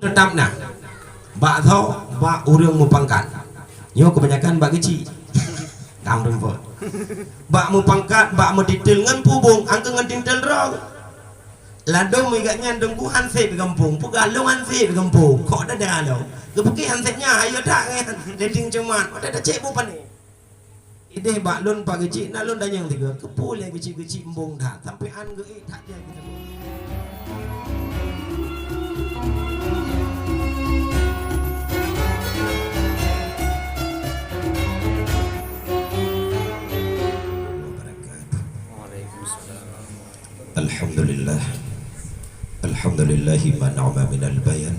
tetap nah bak tho bak urang mu pangkat nyo kebanyakan bak kecil kam rempot bak mu pangkat bak mu titil ngan pubung angka ngan titil rong ladong mi gak nyandung ku hanse di kampung pu galong hanse di kampung kok ada alo kebuki hansenya ayo dak ngan dating cuman ada cek bu pani ide bak lun pagi cik nak lun danyang tiga kepul yang kecil-kecil embung dah sampai an ge tak dia gitu. Alhamdulillah Alhamdulillahi man'ama minal bayan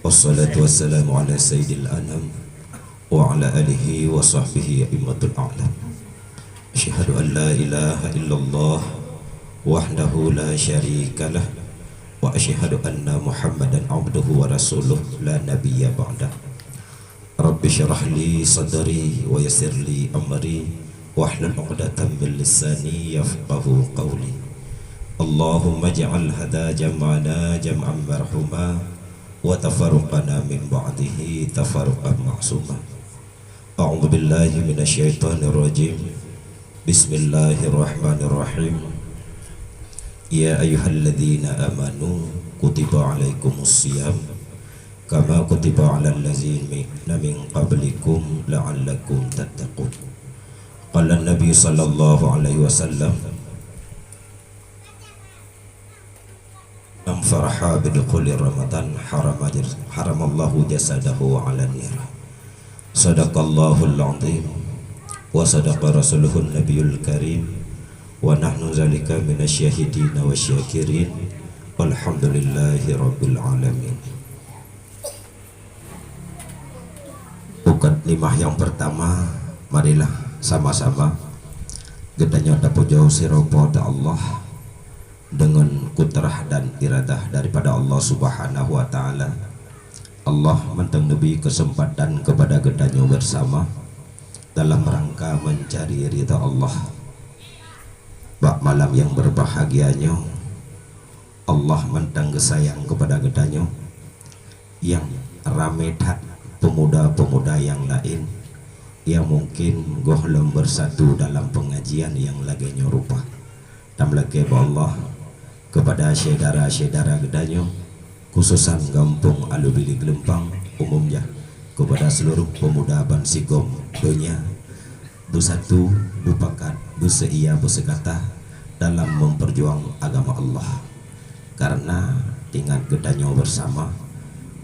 wassalatu wassalamu ala sayyidil anam wa ala alihi wa sahbihi a'immatul a'lam asyhadu an la ilaha illallah wahdahu la syarika lah wa asyhadu anna muhammadan abduhu wa rasuluh la nabiyya ba'dah rabbi syrah li sadri wa yassir li amri wahlul 'uqdatam min lisani yafqahu qawli Allahumma ja'al hada jam'ana jam'an marhuma wa tafarruqana min ba'dihi tafarruqan ma'suma. A'udzu billahi minasyaitonir rajim. Bismillahirrahmanirrahim. Ya ayyuhalladzina amanu kutiba 'alaikumus shiyam kama kutiba 'alal ladzina min qablikum la'allakum tattaqun. Qala an-nabiy sallallahu alaihi wasallam Man faraha bidukhuli Ramadan haramallahu jasadahu ala nir. Sadaqallahul azim wa sadaqa rasuluhun nabiyul karim wa nahnu zalika minasyahidina wasyakirin walhamdulillahi rabbil alamin. Bukan limah yang pertama, marilah sama-sama gedanya dapat jauh siropo Allah dengan kudrah dan iradah daripada Allah Subhanahu wa taala. Allah mentang nabi kesempatan kepada gedanya bersama dalam rangka mencari ridha Allah. Bak malam yang berbahagianya Allah mentang sayang kepada gedanya yang ramedat pemuda-pemuda yang lain yang mungkin gohlem bersatu dalam pengajian yang lagi nyorupa. Dan lagi Allah kepada saudara-saudara gedanyo khususan Gampung Alubili Gelempang umumnya kepada seluruh pemuda Bansigom dunia bersatu bupakat berseia bersekata dalam memperjuang agama Allah karena dengan gedanyo bersama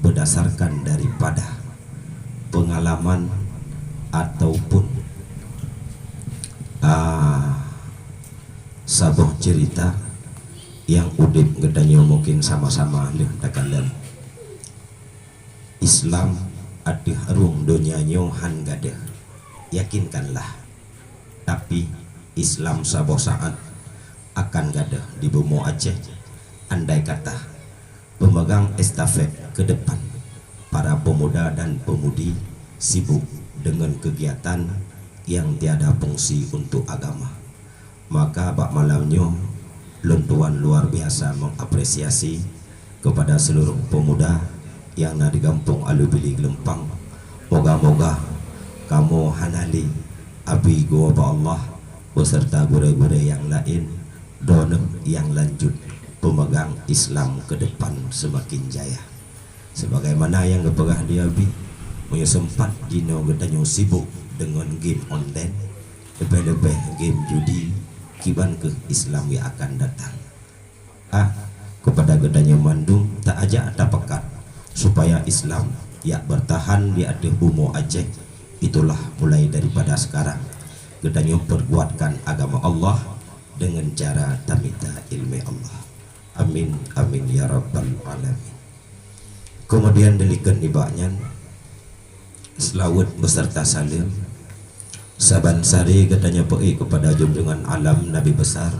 berdasarkan daripada pengalaman ataupun sabuh cerita yang udip gedanya mungkin sama-sama dihadakan Islam adih harung dunianya han gadah yakinkanlah tapi Islam sabuh saat akan gadah di bumi Aceh andai kata pemegang estafet ke depan para pemuda dan pemudi sibuk dengan kegiatan yang tiada fungsi untuk agama maka bak malamnya Luntuan luar biasa mengapresiasi kepada seluruh pemuda yang ada di Kampung Alubili Gelempang. Moga-moga kamu hanali abi gua Allah beserta gure-gure yang lain donem yang lanjut pemegang Islam ke depan semakin jaya. Sebagaimana yang kepegah dia abi punya sempat dino gedanya sibuk dengan game online lebih-lebih game judi kiban ke Islam yang akan datang kepada gedanya Mandung tak aja ada pekat supaya Islam yang bertahan di atas bumi Aceh itulah mulai daripada sekarang gedanya perkuatkan agama Allah dengan cara tamita ilmu Allah amin amin ya rabbal alamin. Kemudian delikan ibaknya selawat beserta salim Saban sari katanya pergi kepada junjungan alam Nabi besar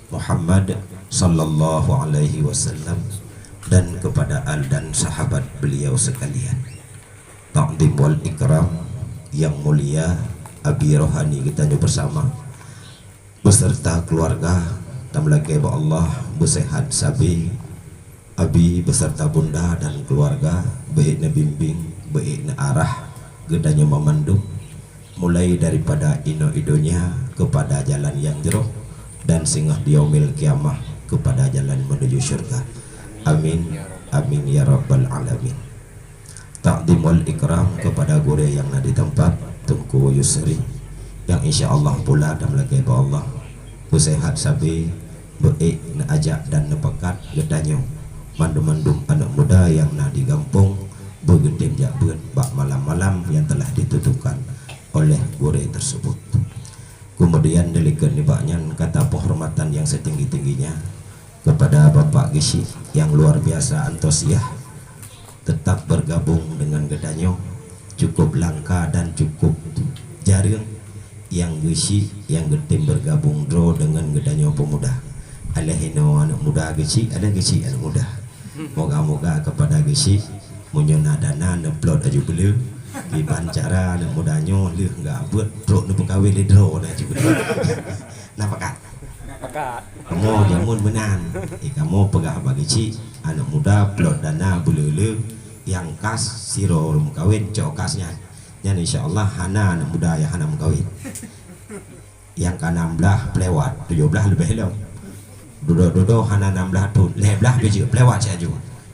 Muhammad sallallahu alaihi wasallam dan kepada al dan sahabat beliau sekalian. Ta'zim wal ikram yang mulia abi rohani kita bersama beserta keluarga tamlake Allah bersehat sabi abi beserta bunda dan keluarga bimbing baik arah gedanya memandung mulai daripada ino-idonya kepada jalan yang jero dan singgah di yaumil kiamah kepada jalan menuju syurga. Amin amin ya rabbal alamin. Takdim wal ikram kepada guru yang ada di tempat Tunku Yusri yang insyaallah pula dan lagi Allah ku sehat sabi baik na ajak dan nepekat gedanyo mandum-mandum anak muda yang na di kampung begedim jabut bak malam-malam yang telah ditutupkan oleh guru tersebut. Kemudian delikan nibaknya kata penghormatan yang setinggi-tingginya kepada Bapak Gishi yang luar biasa antusias tetap bergabung dengan gedanyo, cukup langka dan cukup jarang yang Gishi yang gedim bergabung draw dengan gedanyo pemuda. Alahino anak muda Gishi, ada Gishi anak muda. Moga-moga kepada Gishi munyona dana neplot aju beliau di bancara anak mudanya leh enggak buat draw nu pegawai le draw dah juga. Napa kak? Kamu jamun menan. Kamu pegah bagi ci anak muda plot dana beliau yang kas siro kawin cok kasnya. Yang insyaallah hana anak muda yang hana kawin. Yang ke-16 pelewat, 17 lebih lo. Dodo hana 16 tu, 11 biji pelewat saja.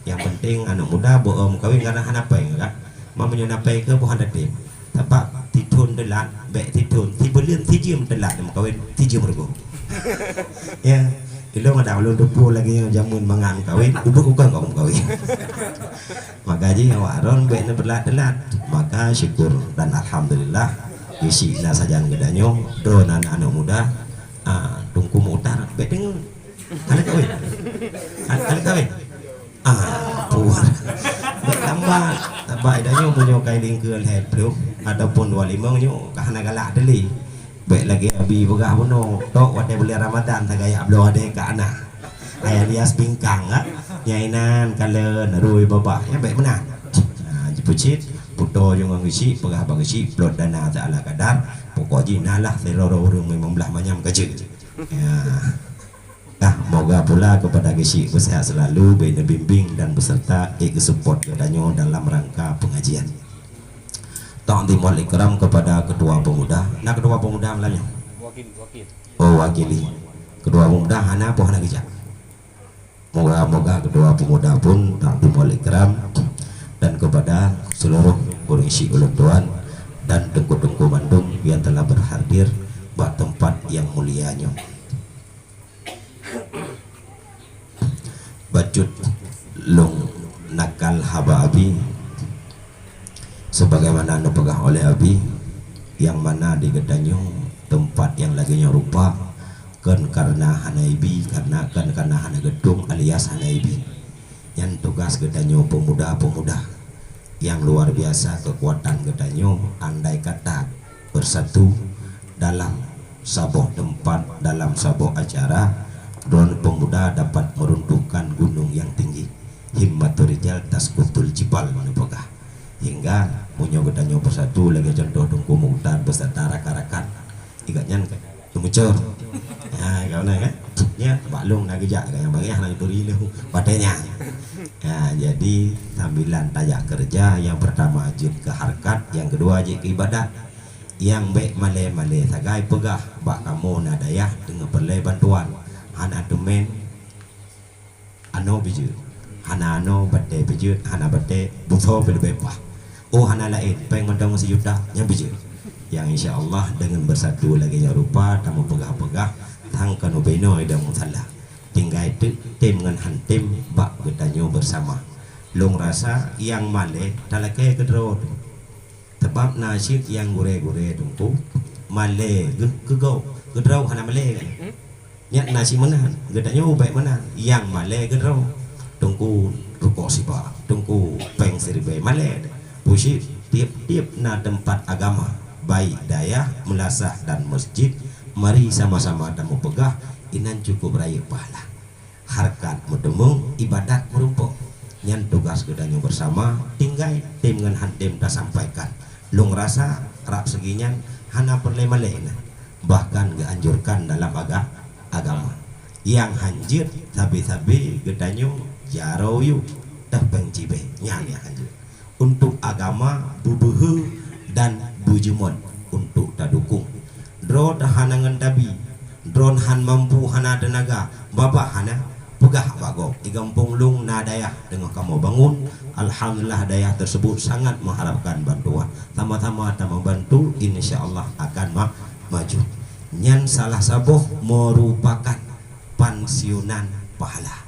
Yang penting anak muda bohong kawin karena hana peng kan. Mamanya napai ke bukan datim. Tapak titun delat, baik titun, tibulin tijim delat dem kawin tijim rego. Ya, ilo ada ulun dupu lagi yang jamun mangan kawin, ubah bukan kau kawin. Maka ji awaron baik delat. Maka syukur dan alhamdulillah isi saja gedanyo donan anak muda tungku mutar baik dengar. Anak kawin. Anak kawin. Puan. Tambah idanya punya kain lingkul head peluk ataupun 25 nyo kahana galak deli. Baik lagi abi begah puno tok wate beli Ramadan tagaya ablo ade ka anak. Aya lias pingkang nyainan kalen rui babak ya baik benar. Jepucit puto yung ngisi pegah bagisi plot dana ta ala kadar pokok jinalah teroro urang memang belah manyam kecil. Ya. Moga pula kepada Gishi bersehat selalu, bina bimbing dan beserta support kedanyo dalam rangka pengajian. Ta'zim wal ikram kepada ketua pemuda. Nah ketua pemuda malamnya. Wakil. Oh wakili. Ketua pemuda hana apa hana gejak. Moga-moga ketua pemuda pun ta'zim wal ikram dan kepada seluruh guru isi ulun tuan dan tengku-tengku Bandung yang telah berhadir buat tempat yang mulianya. Bacut lung nakal haba abi sebagaimana pegah oleh abi yang mana di gedanyo tempat yang laginya rupa kan karena hanaibi karena hana gedung alias hanaibi yang tugas gedanyo pemuda-pemuda yang luar biasa kekuatan gedanyo andai kata bersatu dalam saboh tempat dalam saboh acara drone pemuda dapat meruntuhkan gunung yang tinggi. Himmatul rijal tasqutul jibal manupagah. Hingga punya gedanyo bersatu lagi contoh dungku mutan beserta rakan-rakan. Igatnya tumucur. Ya, kau nak kan? Ya, baklung nak kerja yang bagi nak turi lu padanya. Ya, jadi sambilan tajak kerja yang pertama ajin ke harkat, yang kedua ajin ke ibadat. Yang baik male-male sagai pegah bak kamu nadayah dengan perlai bantuan. Hana temen ano biju hana ano bate biju hana bate buto berbebah hana lain peng mandang sejuta yang biju yang insyaallah dengan bersatu lagi yang rupa tamu pegah-pegah tang kanu beno ida musalla tinggal itu tim dengan hantim bak gedanyo bersama long rasa yang male talake kedro sebab nasib yang gure-gure tungku male gegau gedro hana male kan nya nasi menan gedanya baik menan yang male gedro tungku rukuk sipa tungku peng seribe male pusi tiap-tiap na tempat agama baik daya melasah dan masjid mari sama-sama tamu pegah inan cukup raya pahala harkat mudemung ibadat merumpuk nyan tugas gedanya bersama tinggal tim dengan hantim dah sampaikan lung rasa rap seginya hana perle male bahkan dianjurkan dalam agama yang hanjir sabi-sabi gedanyo jaro yu dah pengcibe nyali hanjir untuk agama bubuhu dan bujumon untuk tadukung drone hanangan tabi drone han mampu hana tenaga babah hana pegah bago di kampung lung na dayah dengan kamu bangun. Alhamdulillah dayah tersebut sangat mengharapkan bantuan, sama-sama kita membantu, insyaallah akan maju. Nyan salah sabuh merupakan pensiunan pahala.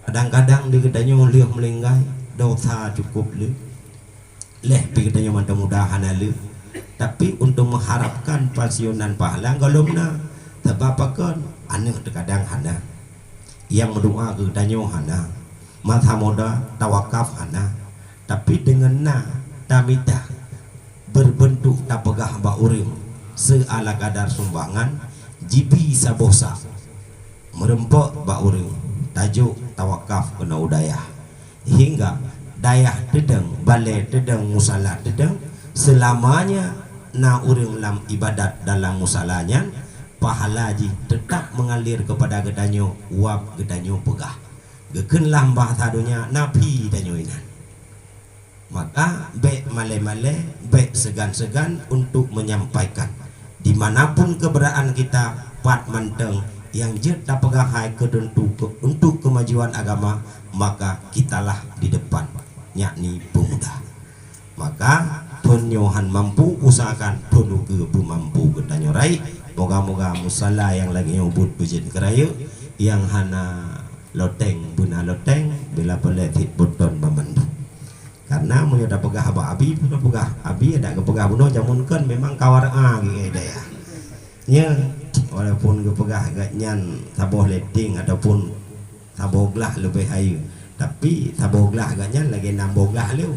Kadang-kadang di kedanyo liuh melinggai dosa cukup leh pi kedanyo mudah-mudahan le, tapi untuk mengharapkan pensiunan pahala kalau na tabapakan anu kadang hana yang berdoa ke danyo hana mata moda tawakaf hana, tapi dengan na tamita berbentuk tapegah ba uring seala kadar sumbangan jibi sabosa merempok ba uring tajuk tawakaf kena udayah hingga dayah dedeng balai dedeng musala dedeng selamanya na uring lam ibadat dalam musalanya pahala ji tetap mengalir kepada gedanyo wab gedanyo pegah geken lambah tadunya napi danyo inan. Maka baik male-male baik segan-segan untuk menyampaikan dimanapun keberadaan kita pat manteng yang jet pegah hai kedentu untuk kemajuan agama, maka kitalah di depan yakni pemuda. Maka penyohan mampu usahakan penuh ke mampu gedanyo rai. Moga-moga musala yang lagi nyobut bujin keraya yang hana loteng buna loteng bila peletit buton memandu. Karena mun ada pegah aba abi pun pegah abi ada ke pegah buno jamunkeun memang kawar ge daya. Nya walaupun ke pegah agaknyan saboh letting ataupun saboglah lebih ayu, tapi saboglah agaknya lagi namboglah leu.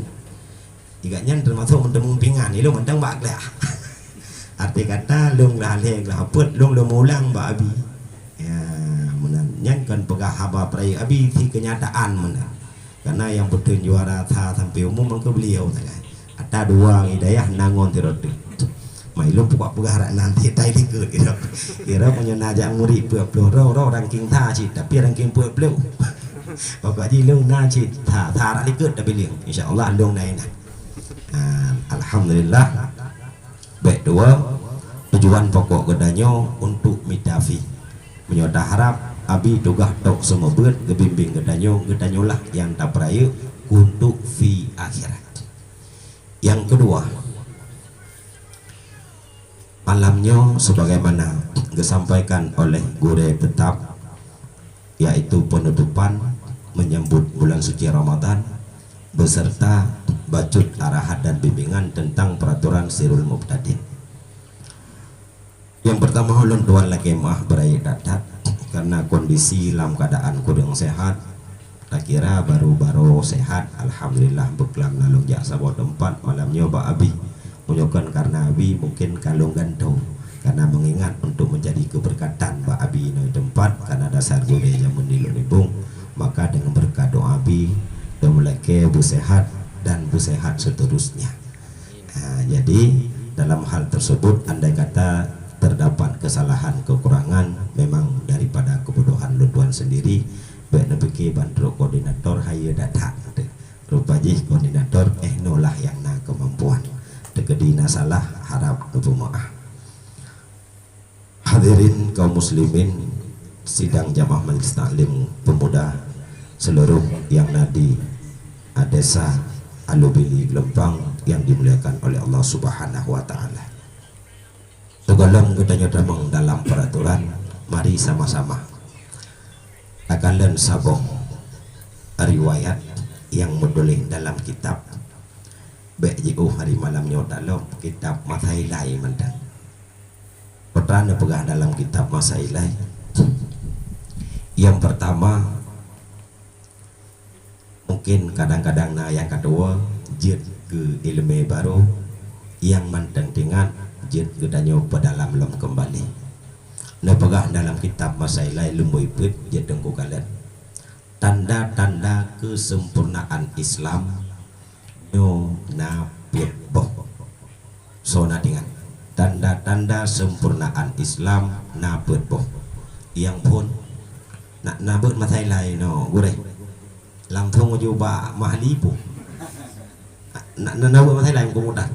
Igaknya termasuk mendemung pingan ilu mendeng baglah. Arti kata lung lah leng lah put lung lo mulang ba abi ya menanyan kan pegah haba prai abi ti kenyataan mana karena yang betul juara tha sampai umum mangke beliau ada dua hidayah nangon tirot mai lu pokok pegah rak nanti tai dikeut kira punya najak murid peu ro ranking tha ci tapi ranking peu pleu pokok ji lung na ci tha rak dikeut tapi liang insyaallah lung nai nah alhamdulillah. Baik dua tujuan pokok gedanyo untuk mitafi menyoda harap abi dugah tok semua beut gebimbing gedanyo lah yang tak peraya untuk fi akhirat. Yang kedua malamnya sebagaimana disampaikan oleh guru tetap yaitu penutupan menyambut bulan suci Ramadan beserta bacut arahan dan bimbingan tentang peraturan sirul mubtadi. Yang pertama ulun tuan lagi mah berai datat karena kondisi dalam keadaan kurang sehat. Tak kira baru-baru sehat alhamdulillah beklam nalung jaksa bawa tempat malam nyoba abi menyokan karena abi mungkin kalung gantung karena mengingat untuk menjadi keberkatan ba abi no tempat karena dasar gede yang menilu nibung maka dengan berkat doa abi dan mulai bu sehat dan bu sehat seterusnya. Jadi dalam hal tersebut andai kata terdapat kesalahan kekurangan memang daripada kebodohan lutuan sendiri baik nepiki bantu koordinator haya datang rupanya koordinator nolah yang na kemampuan tegedina salah harap nubu maaf. Hadirin kaum muslimin sidang jamaah majelis taklim pemuda seluruh yang nadi desa Alubili Lempang yang dimuliakan oleh Allah Subhanahu wa taala. Tugalang gedanya damang dalam peraturan, mari sama-sama akalan sabong riwayat yang menulis dalam kitab BJU hari malamnya dalam kitab Masailai mandang. Pertama pegah dalam kitab Masailai. Yang pertama mungkin kadang-kadang nah yang kedua jid ke ilmu baru yang mententingan jid ke danyo pedalam lom kembali nah pegah dalam kitab Masailai lumboy put jid dengku kalian tanda-tanda kesempurnaan Islam nyo na boh so na dengan tanda-tanda sempurnaan Islam na boh yang pun nak nabut Masailai no gureh langsung juga mahlipu nawa masih lain kumutan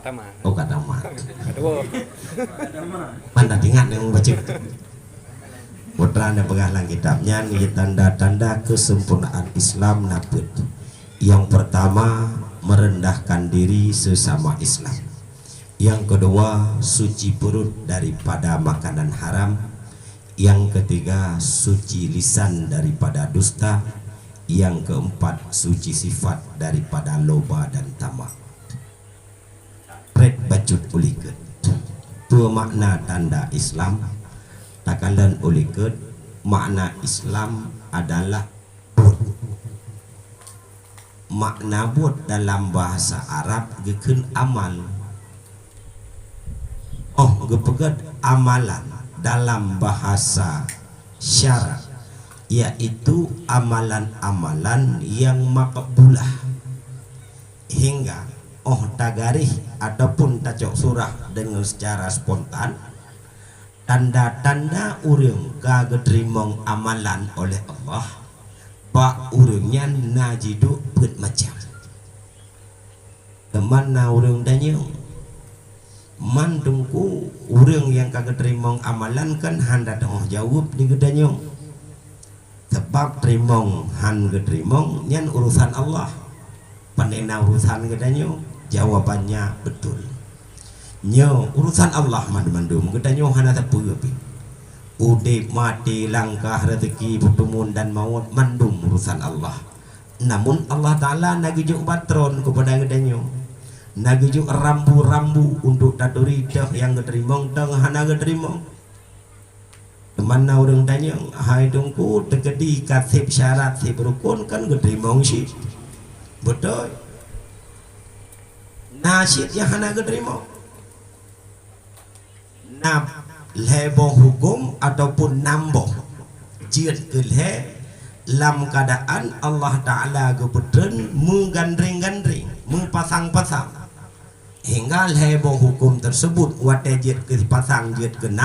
Kata mah. oh kata mat Aduh. mana ingat yang baca putra anda pegahlah kitabnya nih tanda-tanda kesempurnaan Islam naput. Yang pertama merendahkan diri sesama Islam. Yang kedua suci perut daripada makanan haram. Yang ketiga suci lisan daripada dusta. Yang keempat suci sifat daripada loba dan tamak. Red bacut uliket tu makna tanda Islam. Takalan uliket makna Islam adalah bud. Makna bud dalam bahasa Arab gekun amal. Oh gepegat amalan dalam bahasa syarak yaitu amalan-amalan yang makbulah. Hingga tagarih ataupun tacok surah dengan secara spontan tanda-tanda urang kageterimong amalan oleh Allah pak urangnya najidu put macam kemana urang danyang mandungku urang yang kageterimong amalan kan handa jawab di gedanyang sebab terimong han geterimong nyan urusan Allah panena urusan gedanyang jawabannya betul nyo urusan Allah mandum gedanyang hana tepupi udip mati langkah rezeki pertemuan dan maut mandum urusan Allah. Namun Allah Ta'ala nagijuk patron kepada gedanyang nagijuk rambu-rambu untuk taduri yang geterimong teng hana geterimong mana orang tanya hai dongku tegedi kasih syarat si berukun kan geterimong sih betul nasyid yang hana geterimong nab lebo hukum ataupun namboh jid kelhe lam keadaan Allah Ta'ala gepetren menggandring-gandring mempasang-pasang hingga lebo hukum tersebut watejid ke pasang jid ke 6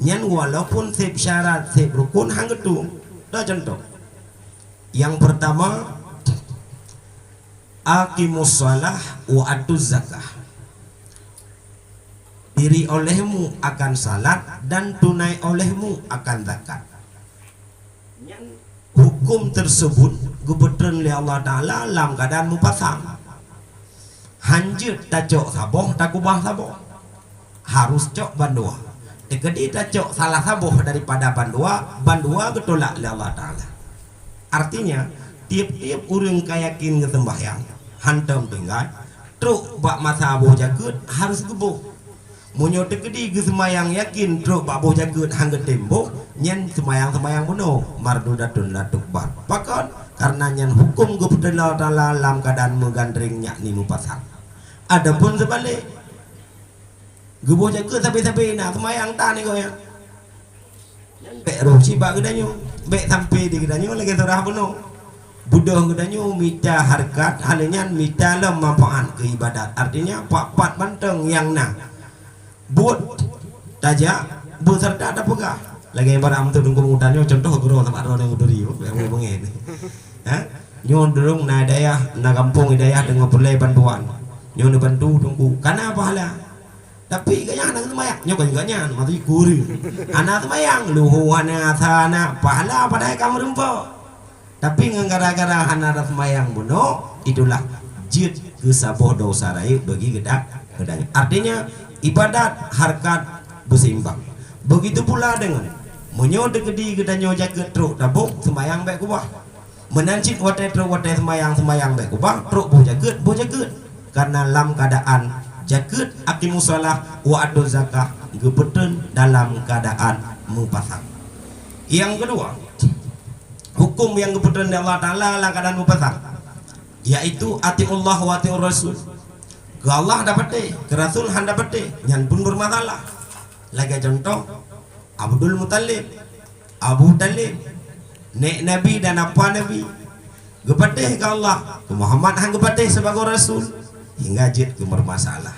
nyan walaupun sip syarat sip rukun hang itu dah contoh yang pertama aqimus shalah wa atuz zakah diri olehmu akan salat dan tunai olehmu akan zakat. Hukum tersebut gubernur oleh Allah Ta'ala dalam keadaan mupasang hanjut tak cok saboh tak kubah saboh harus cok bandua jadi tak cok salah saboh daripada bandua getolak oleh Allah Ta'ala. Artinya tiap-tiap orang kayakin kesembahyang hantam tinggal truk bak masa aboh jagut harus gebuh munyo tegedi ke semayang yakin truk bak aboh jagut hangga tembok nyen semayang bunuh mardudatun latuk bar pakon karena nyen hukum gubernur Allah Ta'ala dalam keadaan menggandring yakni mupasang. Adapun sebalik gebuh jagut sampai nak semayang tak ni kau ya bek roh cibak gedanyo bek sampai di gedanyo lagi surah bunuh budoh gedanyo mita harkat halnya mita lam manfaat ke ibadat artinya pak banteng yang nak buat tajak beserta ada pegah lagi yang pada tu dungku mutanyo contoh guru tempat orang yang uduri yang mau pengen nyon derung na daya na kampung hidayah dengan perlai bantuan nyon bantu dungku karena apa hala tapi kayaknya anak semayang nyokan kayaknya mati kuri anak semayang luhu anak sana pahala pada kamu rempo tapi gara-gara anak semayang bunuh itulah jid kesaboh dosa rayu bagi gedak artinya ibadat harkat bersimbang begitu pula dengan menyodek di gedanyo jaget truk tabuk semayang baik kubah menancit watai truk watai semayang baik kubah truk boh jaget karena dalam keadaan jaget aqimus shalah wa atuz zakah gebeten dalam keadaan mupasang. Yang kedua hukum yang gebeten Allah Ta'ala dalam keadaan mupasang yaitu atiullah wa atiur rasul ke Allah dapat ke Rasul han dapat nyan pun bermasalah lagi contoh Abdul Muttalib Abu Talib nek Nabi dan apa Nabi gepatih ke Allah ke Muhammad han gepatih sebagai Rasul hingga jid ke bermasalah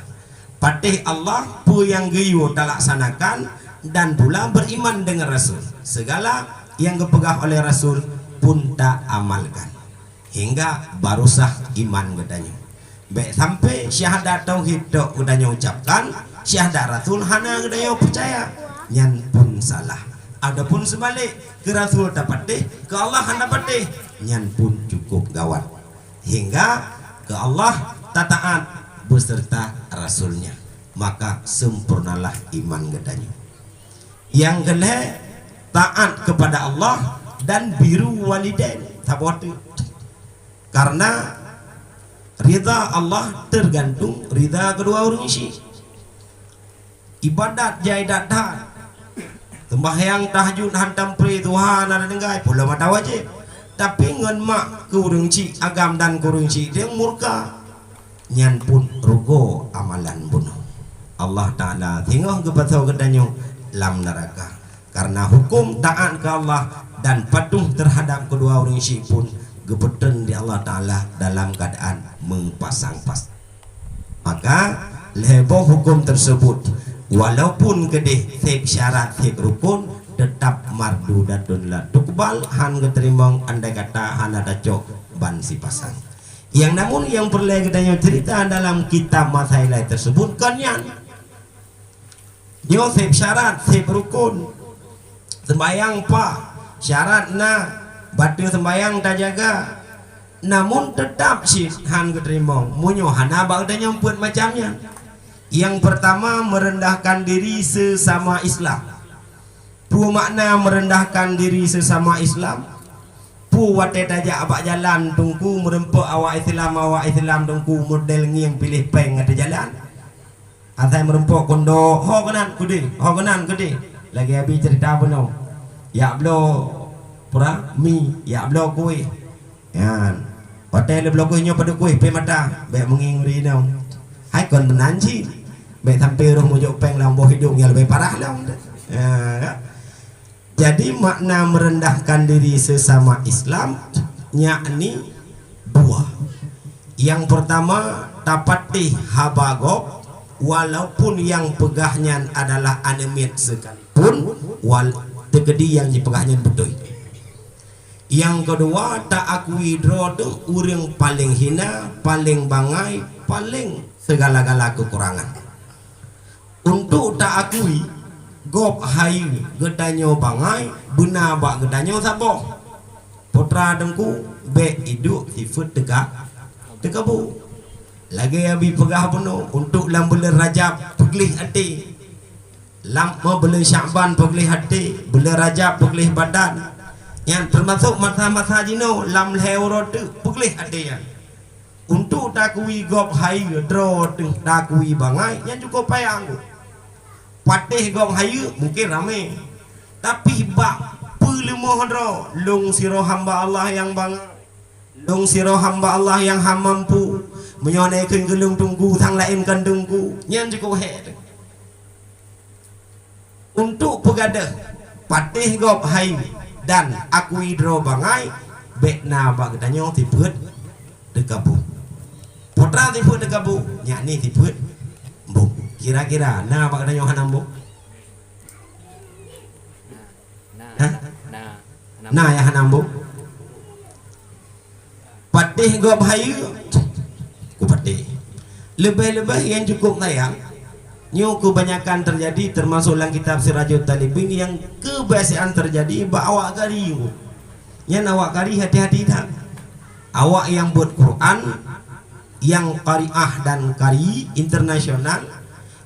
patih Allah pu yang geyu talaksanakan dan pula beriman dengan Rasul segala yang kepegah oleh Rasul pun tak amalkan hingga baru sah iman katanya Baik sampai syahadat tauhid dok udah ucapkan, syahadat rasul hana udah percaya, nyan pun salah. Adapun sebalik ke rasul dapat deh, ke Allah hana dapat deh, nyan pun cukup gawat. Hingga ke Allah taat beserta rasulnya, maka sempurnalah iman gedanya. Yang kedua taat kepada Allah dan biru walidain sabot. Karena ridha Allah tergantung ridha kedua orang isi. Ibadat jaidat dah, sembahyang tahajud hantam pri Tuhan ada dengai pula mata wajib. Tapi ngan mak kurang ci agam dan kurang ci dia murka, nyan pun rugo amalan bunuh. Allah Ta'ala tengok kepada kedanya lam neraka. Karena hukum taat ke Allah dan patuh terhadap kedua orang isi pun gebetan di Allah Ta'ala dalam keadaan mempasang pas. Maka leboh hukum tersebut walaupun kedih sep syarat sep rukun tetap mardu datun la tukbal han keterimong andai kata han ada cok ban si pasang. Yang namun yang perlu kita cerita dalam kitab masalah tersebut kan yang sep syarat sep rukun sembayang pak syarat na batu sembayang tak jaga, namun tetap sih han keterimong munyo hana bang nyamput macamnya. Yang pertama merendahkan diri sesama Islam. Pu makna merendahkan diri sesama Islam. Pu wate tajak abak jalan tungku merempuk awak Islam tungku model ngiang pilih peng ada jalan. Atai merempuk kondo ho kanan kudi lagi habis cerita apa no ya blo pura mi ya blo kue yan hotel blo kue nyo pada kue pe mata be mengingri no hai kon menanci be sampai roh mojok peng lambo hidung yang lebih parah lah ya. Jadi makna merendahkan diri sesama Islam yakni dua. Yang pertama tapati habagok, walaupun yang pegahnya adalah anemit sekalipun wal tegedi yang dipegahnya betul. Yang kedua tak akui drodo urang paling hina, paling bangai, paling segala-gala kekurangan. Untuk tak akui gop hayu gedanyo bangai bena bak gedanyo saboh putra dengku be hidup sifat tegak bu lagi abi pegah penuh untuk lam bulan Rajab peglih hati lam bulan Syaban peglih hati bulan Rajab peglih badan yang termasuk masa-masa jino lam leurot peglih hati ya untuk takui gop hayu dro takui bangai yang cukup payang patih gong hayu mungkin ramai tapi bak pelemoh ro long siro hamba Allah yang bang long siro hamba Allah yang mampu menyonaikan gelung tunggu sang lain kandungku yang cukup head untuk pegadah patih gong hayu dan aku hidro bangai bekna bak danyo tiput dekabu putra tiput dekabu nyani tiput bu kira-kira nah apa katanya Yohanan bu? Nah ya Hanan bu patih gua bahayu ku patih lebih-lebih yang cukup layang nyu kebanyakan terjadi termasuk dalam kitab Sirajul Talibin yang kebiasaan terjadi bawa kari yang awak kari hati-hati tak awak yang buat Quran yang qari'ah dan kari internasional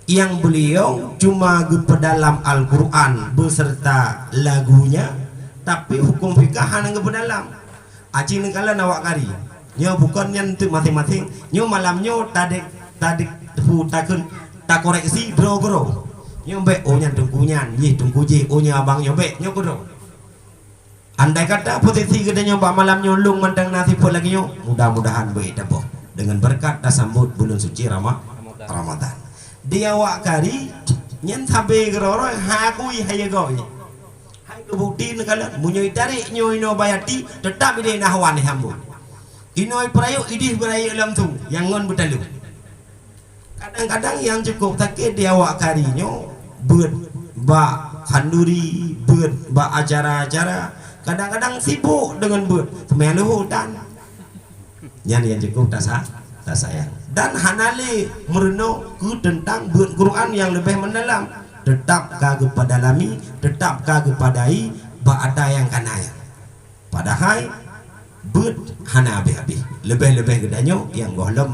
yang beliau cuma dalam Al-Quran beserta lagunya tapi hukum fikah hanya dalam aci negala nawak kari nyo bukan yang itu masing-masing nyo malamnya tadi takun tak koreksi bro nyo be oh nya tungkunyan ye tungku je oh nya abang nyo be nyo bro andai kata posisi gedenya mbak malam nyolong mandang nasi pun lagi nyo mudah-mudahan be dapat dengan berkat sambut bulan suci Ramadan dia wak kari nyen sampai geroro hakui hayagoi hai kebukti negala munyoi tarik nyoi no bayati tetap ide nahwan hambu inoi prayo idih berayo lam tu yang ngon betalu kadang-kadang yang cukup sakit dia wak karinyo buat ba kanduri buat ba acara-acara kadang-kadang sibuk dengan buat semelu hutan yang cukup tak tak sayang. Dan hanali merenung ke tentang buat Quran yang lebih mendalam, tetapkah kepada lami, tetapkah kepadai ada yang kanaya. Padahal buat hana habis-habis lebih-lebih gedanyo yang gohlom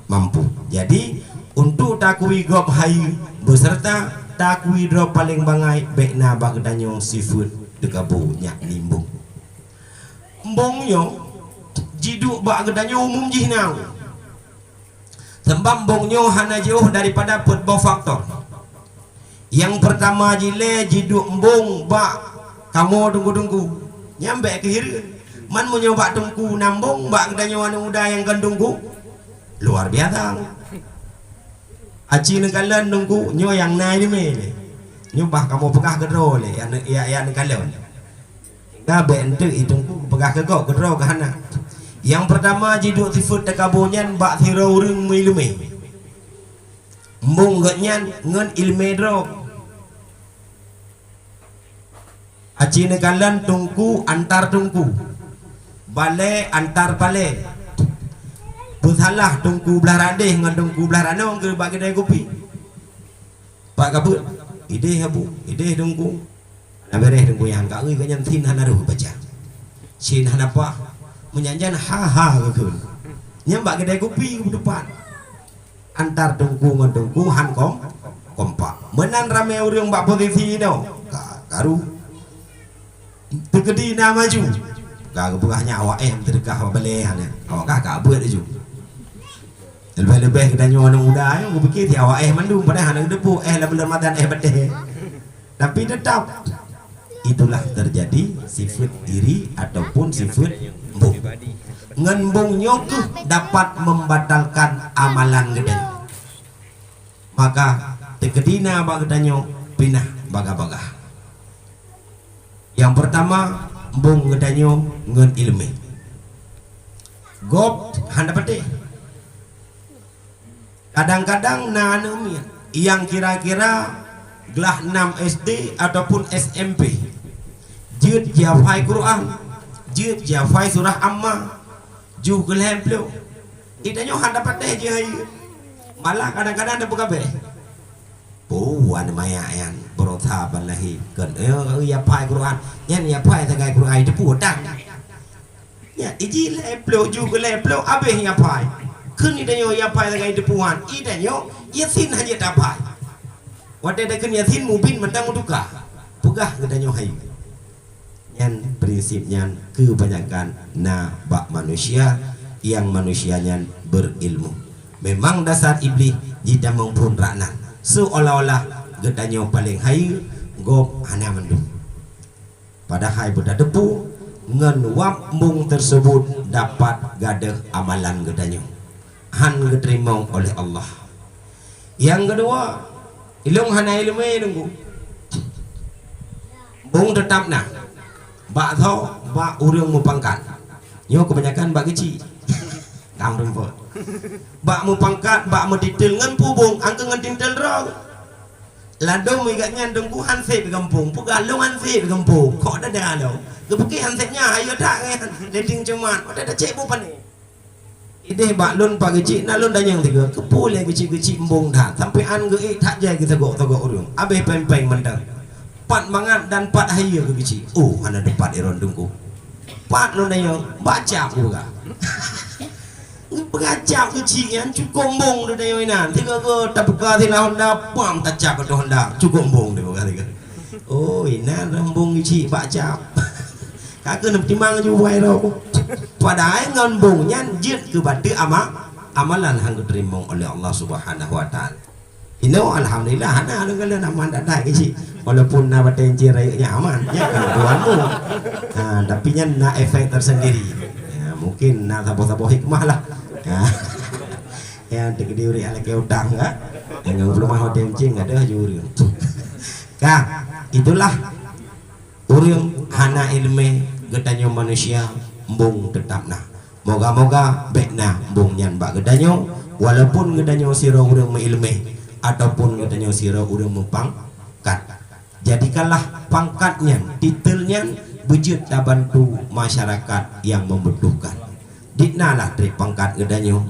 mampu. Jadi untuk takui gop hayu beserta takui drop paling bangai bekna bagdanyo seafood dekabu nyak nimbung mbongyo jiduk bagdanyo umum jihnau sebab mbongyo hana jauh daripada football faktor. Yang pertama jile jiduk mbong bak kamu tunggu-tunggu nyampe ke hiri man mau nyoba tunggu nambong bagdanyo anu muda yang kan tunggu luar biasa. Aci nengkalan nunggu nyo yang naik ni mele nyo bah kamu pegah gedro le ya nengkalan ngabe ente itu pegah kegok gedro ke hana. Yang pertama jiduk sifut tekabonyan bak thiro urang milme mbung gatnyan ngen ilme dro. Aci nengkalan tungku antar tungku bale antar bale salah tungku belah radeh dengan tungku belah ranong ke bagi kedai kopi pak kabut ide habu ide tungku nak beres tungku yang kak ui kanyan tin hanaru baca sin hanapa menyanjan ha ke nyambak kedai kopi ke depan antar tungku dengan tungku han kompak menan rame urang bak posisi no karu tegedi na maju kak kebuahnya awak terdekah balehan awak kakak buat je lebih-lebih kita nyawa muda aku fikir dia awak mandung pada anak depu lah belum madan bedeh tapi tetap itulah terjadi sifat iri ataupun sifat mbung ngenbung nyokuh dapat membatalkan amalan gede maka tekedina bagdanyo pinah baga-baga. Yang pertama mbung gedanyo ngen ilmi gop handa pete kadang-kadang nanemi yang kira-kira gelah 6 SD ataupun SMP jut jafai Quran jut jafai surah Amma ju gelem pleu idanyo handa pateh je malah kadang-kadang ada buka be puan maya yan berotha balahi kan ya pai Quran yan ya pai tagai Quran itu pudang ya iji le pleu ju gelem pleu abe ya pai kun idanyo ya pai tagai depuan idanyo yasin hanya dapat wade kun yasin mubin mentang duka pugah gedanyo hayu yang prinsipnya kebanyakan bak manusia yang manusianya berilmu. Memang dasar iblis jika maupun ranan seolah-olah gedanyo paling hayu gop hana mendung padahal budak debu ngen wap mung tersebut dapat gadah amalan gedanyo han diterima oleh Allah. Yang kedua ilung hana ilmu nunggu bung tetap nah bak tho bak urang mu pangkat nyo kebanyakan bak kecil kam rumput bak mu pangkat bak mu titel ngan pubung angke ngan titel ro ladong igaknya dengku hansip di kampung pugalung hansip di kampung kok ada lo kebuki hansipnya ayo tak kan dating cuman ada cek bupan ni ide bak lun pagi cik na lun danyang tiga kepulih kecil-kecil embung dah sampai an ge tak jai kita gok-gok urang abeh pempeng mendang pat mangat dan pat hayu ke kecil ana depat iron dengku pat lun danyang baca juga pengacap kecil kan cukup embung dah danyang inan tiga ke tapka tilah honda pam tacak ke honda cukup embung dia kali kan inan rembung kecil baca kakak nak timang ju wai ro padahal ngembungnya jid ke batu amalan hang diterima oleh Allah Subhanahu wa taala. Ino alhamdulillah hana lu kalian aman dak dai kecil walaupun na baten ciraynya aman ya kan tuanmu. Tapi nya na efek tersendiri. Ya, mungkin na sabo-sabo hikmah lah. Ya dek diuri ala ke utang enggak. Yang belum mau dencing ada juri. Itulah urang hana ilmu gedanyo manusia embung tetap nah moga-moga bekna embung nyan bak gedanyo walaupun gedanyo sira urang mengilmeh ataupun gedanyo sira urang mempangkat jadikanlah pangkatnya titelnya bejut da bantu masyarakat yang membutuhkan diknalah dari pangkat gedanyo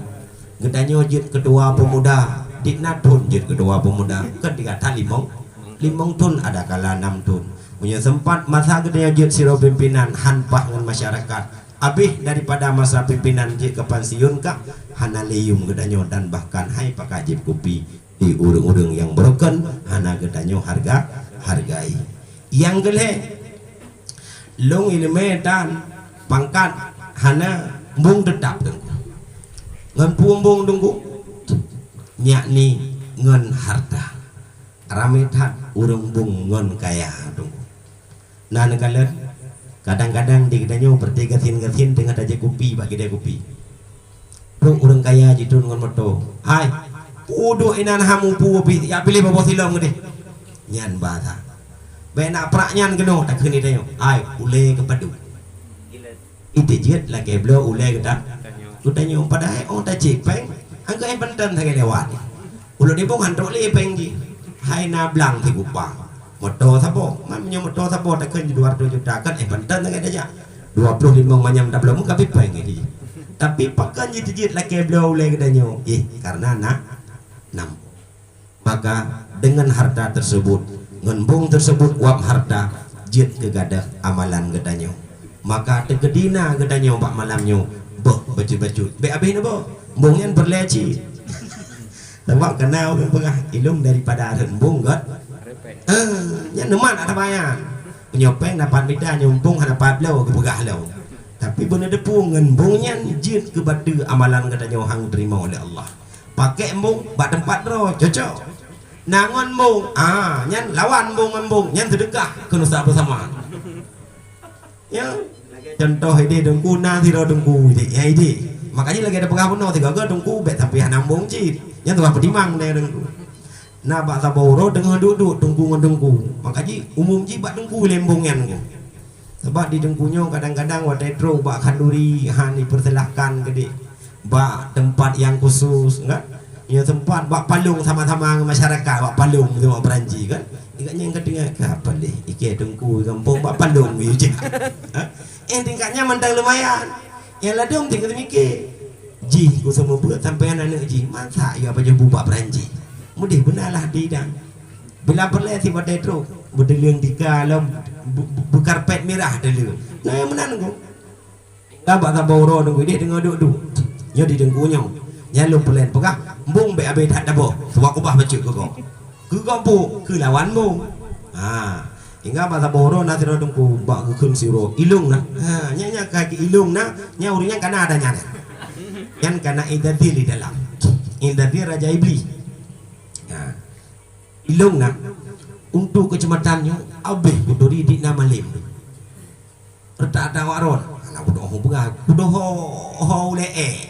Gedanyo jit kedua pemuda dikna tun jit kedua pemuda kan dikata limong tun ada kala 6 tun punya sempat masa gedanyo jit siro pimpinan hanpah dengan masyarakat abih daripada masa pimpinan jit ke pensiun kah hana leyum gedanyo dan bahkan hai pakajib kopi di urung-urung yang broken hana gedanyo hargai yang gele long ilme dan pangkat hana bung tetap dengku ngan pumbung dengku yakni ngan harta rametat urung bung ngan kaya dengku nah nekalan kadang-kadang di gedanyo bertiga-tin dengan aja kopi bagi dia kopi urung kaya jitun ngan moto hai udo inan hamu pu kopi ya pilih bawa silong gede nyan bahasa benak praknyan keno tak kini dayo ai ule kepadu itu jet lagi belo ule kita udah padahal oh tak cipeng angka yang penting tak lewat ulo di bong hantu lepeng ji hai na blang thì kupang motor sabo mamnya motor sabo tak kena 200 juta kan penting tak aja 25 manyam tak belum kapit peng ini tapi pakan jet lagi belo ule kedanyo karena nam maka dengan harta tersebut ngenbung tersebut uap harta jet kegadah amalan gedanyo maka tegedina gedanyo pak malamnyo baju-baju be abis na bo bungyan berleci tawak kenal pengah ilung daripada rembung got nya neman ada bayan nyopeng dapat mida nyumpung dapat lo kebegah lo tapi bener depung ngenbungnya jin kebadu amalan katanya hang terima oleh Allah pakai embung bak tempat ro cocok nangon bung nyan lawan bung nyan sedekah kena bersama ya contoh ini dengku nanti lo dengku ini makanya lagi ada pengapunno thì gak dengku bet sampai hanam bong cit yang tuh pedimang deh dengku nah bak saboro dengan duduk dengku makanya umum ji bak dengku lembongan kan sebab di dengkunya kadang-kadang wadetro bak kanduri hani persilahkan gede bak tempat yang khusus enggak ya tempat bak palung sama-sama masyarakat bak palung tu bak beranji kan ikatnya yang kedua apa deh iki dengku kampung bak palung gitu yang tingkatnya mentang lumayan yang ladung tingkat mikir ji ku semua buat sampai anak ji masa ya apa je bubak beranji mudah benarlah di dan bila perle si badai tro berdeleng tiga lam bukarpet merah dulu nah yang menan ku dabak taboro dengku dia dengar duduk nya di dengkunya nya lu pelan pegah bung be abe tak dabo sebab ku bah baju ku pu ku lawanmu hingga bahasa boro nanti rodongku bak gukun siro ilung nah nya kaki ilung nah nya urinya karena adanya yang karena idadir di dalam idadir raja iblis ilung nah untuk kecematannya abeh kudori di nama lim retak ada waron anak udah hubungan udah ho lee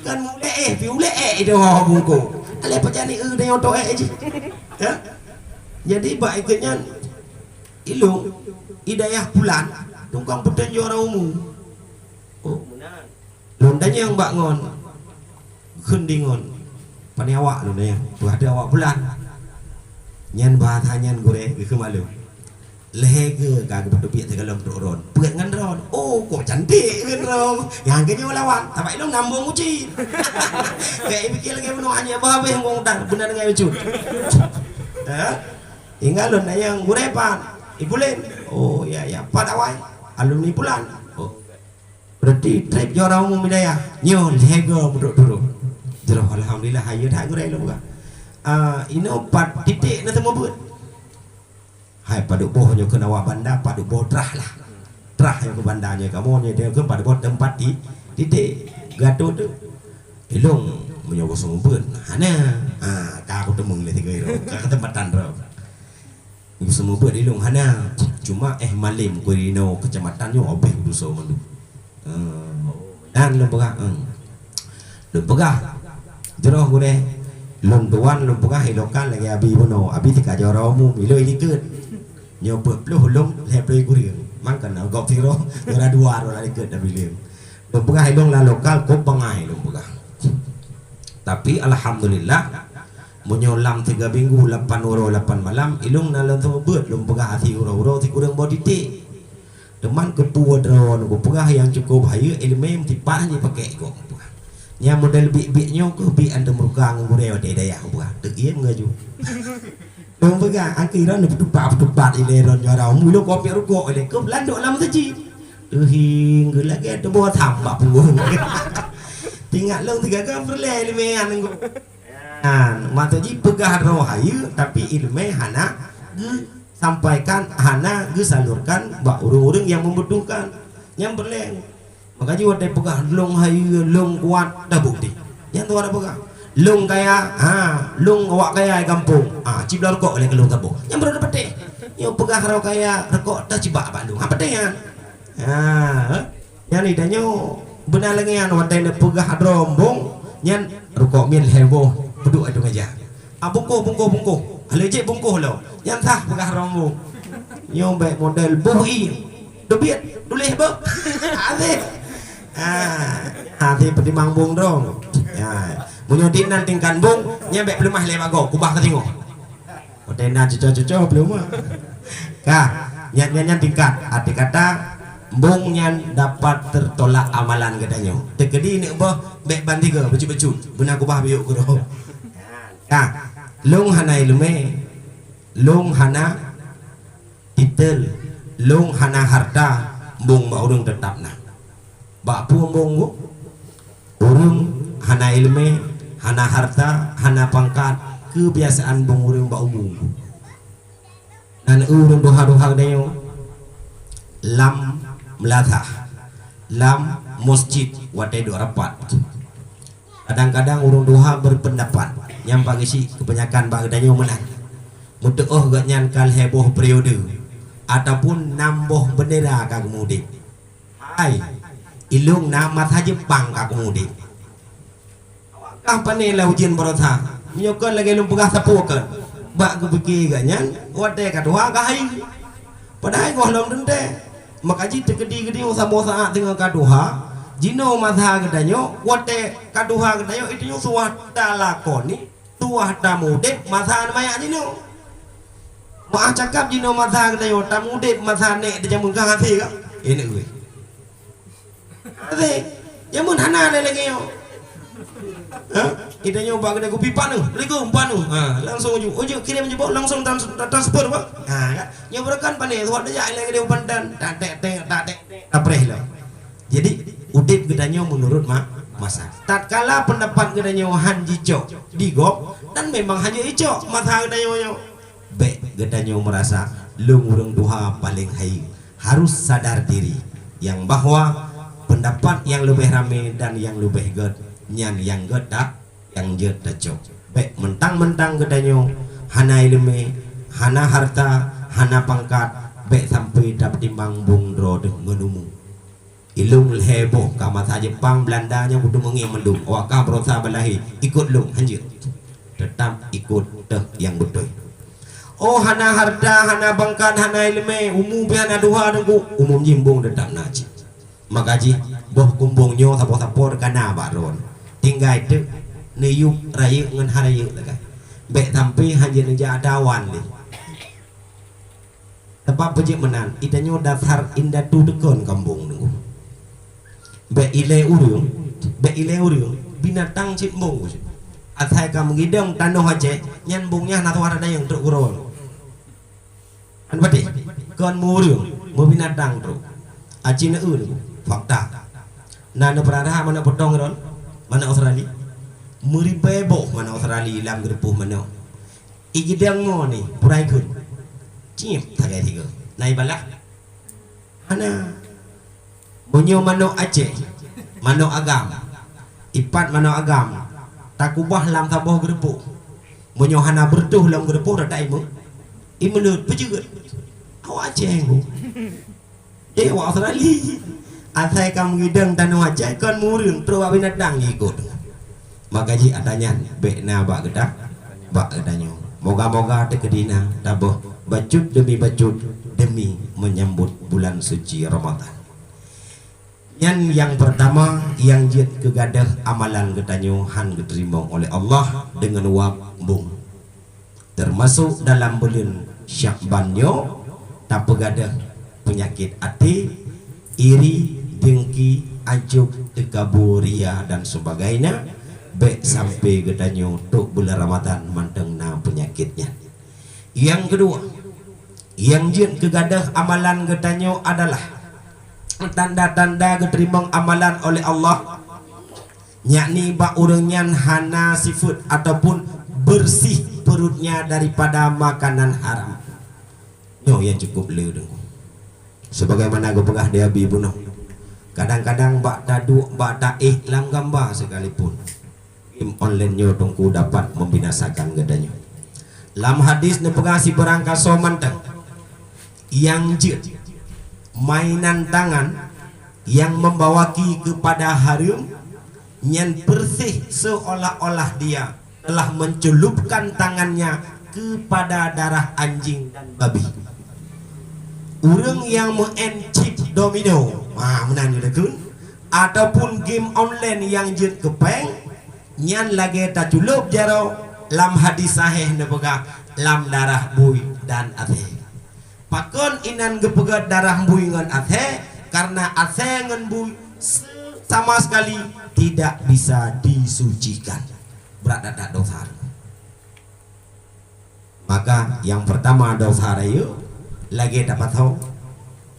kan lee pi lee itu ho bungku ale pajani dia oto aja ya jadi baiknya ilung hidayah bulan tunggang peten juara umum lundanya yang bangun kendingon paniawak lundanya tuh ada awak bulan nyan bahasa nyan gore ke malu lehege kagak berdebit tegalom ron buat ngan ron kok cantik kan ron yang kenyo lawan tapi ilung nambung uci kayak pikir lagi menuanya babe yang ngomong benar dengan lucu hingga lundanya yang gore pan Ibulen, ya, padawai, alumni bulan. Berarti trip jorang umum ya, nyo lego duduk. Jero alhamdulillah hayu tak gure lu buka. Ini opat titik na semua buat. Hai paduk boh nyo kena wa banda paduk boh trah lah. Trah yang ke bandanya kamu nya dia ke paduk boh tempat di titik gato tu. Ilung menyogo semua buat. Hana, kau temung le tiga iro, kau tempatan ro. Semua buat ilung hana cuma malim kurino kecamatannya obeh duso mandu dan lembagah jeroh gue luntuan lembagah hilokan lagi abi bono abi tika joromu ilo ini ket nyopet lu hulung leplay kuring makan gok tiro jora dua ro lagi ket abi lem lembagah hilong la lokal kop bangai lembagah tapi alhamdulillah menyolam 3 minggu 8 euro 8 malam ilung nalan sama buat lum pegah hati euro ti kurang bawa titik teman ketua drone ku pegah yang cukup hayu elemen tipah je pakai kok nya model bi-bi-nya ke bi anda merugang ngureo de daya buah tự yên người ju đúng với cả anh kỳ đó nó đục bạc ile rồi nhờ mulu kopi ruko ile ke lando lam saji hi người lagi ada bawa tambah punggung tinggal long tiga kan perle ilmu anu mata ji pegah rohayu tapi ilmu hana sampaikan hana salurkan bak urung-urung yang membutuhkan yang berleng makanya wadai pegah long hayu long kuat dah bukti yang tu ada pegah long kaya long awak kaya kampung cibla rokok oleh kelung kampung yang berada pete yang pegah ro kaya rokok dah cibak bak long apa teh yang ni danyo benar lagi yang wadai pegah rombong yang rokok mil heboh duduk ada meja bungkuh halejek bungkuh lo yang sah pegah rombong yang baik model bui dobit boleh be ade pertimbang bung dong punya dinan tingkan bung nyampe belum mah lewa go kubah ketingo otena cuco belum mah nyan tingkat arti kata bung nyan dapat tertolak amalan katanya tegedi ini apa bek bantiga becut benar kubah biuk kudo lung hana ilme lung hana titel lung hana harta bung ba urang tetap nah bak puang bung urang hana ilme hana harta hana pangkat kebiasaan bung urang ba umum dan urang doha dayo lam melatah lam masjid wadai dua rapat kadang-kadang urang doha berpendapat yang pagi si kebanyakan bagdanya menang mudah gaknyan kal heboh periode ataupun namboh bendera kag mudik hai ilung nama saja Jepang kag mudik kapan ni lah ujian berota nyokon lagi lum pegah sapukan bak gebeki gaknyan wadai kadua kahai padahal gua lom dente makaji tegedi-gedi usamo saat tengah kaduha jino matha gedanyo wadai kaduha gedanyo itu nyo suwata lakoni tuah mudik matha maya jino mau cakap jino matha gedanyo tamudik matha nek dijamun ka hati ka ini gue ade jamun hana lagi yo kita nyoba gede kopi panu lego panu langsung ujuk kirim jebok langsung transfer pak nyobrakan pane tuan aja lagi dia pandan tatek apreh lah jadi udip gedanyo menurut masa tatkala pendapat gedanyo hanjico digop dan memang hanya ico mata gedanyo be gedanyo merasa lung urang duha paling hai harus sadar diri yang bahwa pendapat yang lebih ramai dan yang lebih ged nyan yang gedak yang jed dacok be mentang-mentang gedanyo hana ilmu hana harta hana pangkat be sampai dapat timbang bung dro ngenumu ilung heboh kamata Jepang Belandanya butuh mendung wakah berosa belahi ikut lung hanjir tetap ikut yang betul hana harta hana bangkat hana ilme umum hana duha dengku umum jimbung tetap naji makaji boh kumbungnya sapor kana baron tinggal itu niyuk rayu ngan harayu lagi bek sampai hanjir nja adawan nih tempat pejik menan idanyo daftar indah tu dekon kampung nunggu be ile urung binatang cimbung athai kam ngidong tanoh aje nyan bungnya natu ada yang truk urol an bade kon murung mo binatang truk acina fakta nana peraraha mana potong ron mana Australia muribebo mana Australia lam gerpuh mana igidang mo ni purai kun cip tagai tiga nai balak ana bunyo mano Aceh mano agam ipat mano agam takubah lam taboh gerpuh bunyo hana bertuh lam gerpuh rada imelut pejugut awak Aceh ku awak Australia athai kam ngidang tanu Aceh kon murung terus binatang ikut makaji adanya bekna bak gedanyo moga-moga tekedina taboh bacut demi menyambut bulan suci Ramadan. Yang pertama yang jid kegadah amalan gedanyo han diterima oleh Allah dengan wabung termasuk dalam bulan Syakbanyo tak pegadah penyakit hati iri dengki ajuk tekaburia dan sebagainya be sampai gedanyo tuk bulan Ramadan mantengna penyakitnya. Yang kedua, yang jin kegadah amalan gedanyo adalah tanda-tanda keterima amalan oleh Allah, yakni ba urengan hana sifat ataupun bersih perutnya daripada makanan haram. Yo yang cukup le dong. Sebagaimana gue pegah dia bibuno. Kadang-kadang bak tadu bak taih lam gambar sekalipun. Game online nyo tungku dapat membinasakan gedanyo. Lam hadis ne pegah si berangka somantang yang jin mainan tangan yang membawaki kepada harum yang bersih seolah-olah dia telah mencelupkan tangannya kepada darah anjing dan babi. Orang yang mencip domino menang lekun ataupun game online yang jin kepeng nyan lagi tak culup jaro lam hadis sahih ne pegah lam darah bui dan athe. Pakon inan gepegat darah bui ngan athe karena athe ngan bui sama sekali tidak bisa disucikan. Berat ada dosa. Maka yang pertama dosa rayu lagi dapat tahu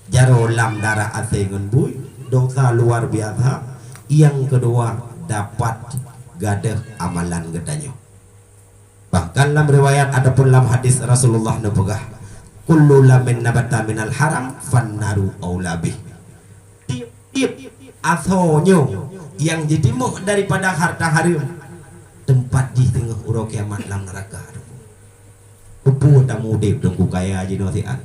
jaro lam darah athe ngan bui dosa luar biasa. Yang kedua dapat gadah amalan gedanyo. Bahkan dalam riwayat adapun dalam hadis Rasulullah nabegah kullu lamin nabata minal haram fannaru aulabih. Tiap athonyo yang ditimuh daripada harta haram tempat di tengah urau kiamat dalam neraka. Kupu tamu dep dengku kaya jino tiat.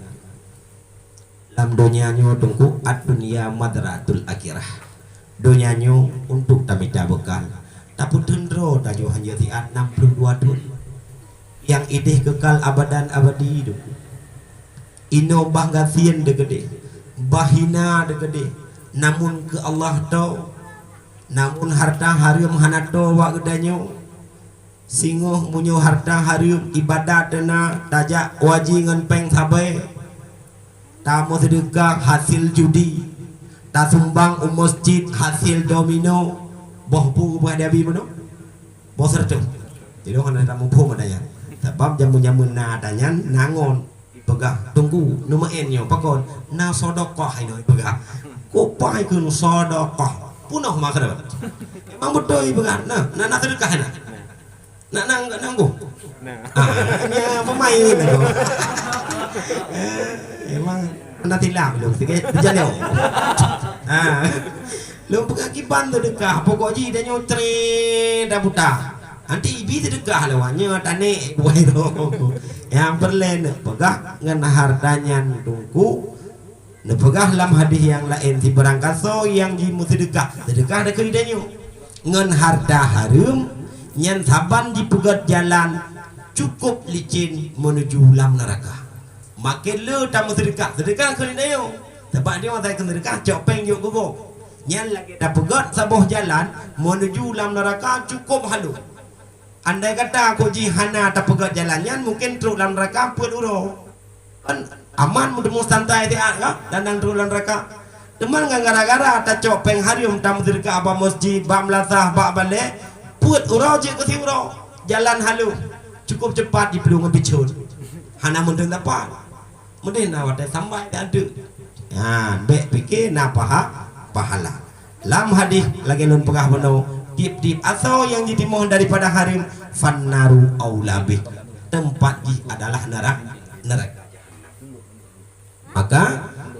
Dalam dunianyo dengku ad dunia madratul akhirah. Dunianyo untuk tamita bekal. Tapi dendro tajo hanya tiat 62 tahun. Yang ideh kekal abadan abadi itu. Ino banggatien de gede, bahina de gede. Namun ke Allah tau, namun harta harum hanato wa gedanyo. Singoh munyo harta harum ibadat dena tajak waji ngan peng sabai. Tamu sedekah hasil judi. Ta sumbang masjid hasil domino. Boh pu pada abi mano. Boh sertu. Jadi kan ada tamu pu madanya. Sebab jamu-jamu nadanya nangon pegah tunggu nomor n-nya pakon na sodokoh ini pegah kopai kun sodokoh punah makar emang betul pegah nah sedekah nah nanggu nya pemain itu emang nanti lah belum terjadi lu pegah kiban sedekah pokoknya dia nyotre dah buta nanti ibi sedekah lawannya tane buairo yang berlen pegah ngan hartanya tungku ne pegah lam hadis yang lain si berangkat so yang jimu sedekah ada keridanyo ngan harta harum nyan saban dipegat jalan cukup licin menuju lam neraka makin lu tamu sedekah keridanyo sebab dia orang tak sedekah copeng yuk gugo nyan lagi dah pegat saboh jalan menuju lam neraka cukup halu. Andai kata aku jihana tak pegat jalannya mungkin teruk dalam neraka pun uro kan aman mudah santai tiak kan dan teruk dalam neraka teman nggak gara-gara tak copeng harium tamu dirka apa masjid bam lasah bak balik put uro je ke uro jalan halu cukup cepat di pelungan bicun hana mundeng dapat mending nawat sampai ada bek pikir na pahala lam hadis lagi nun pegah beno tip atau yang ditimuh daripada harim fannaru aulabih tempat di adalah neraka. Maka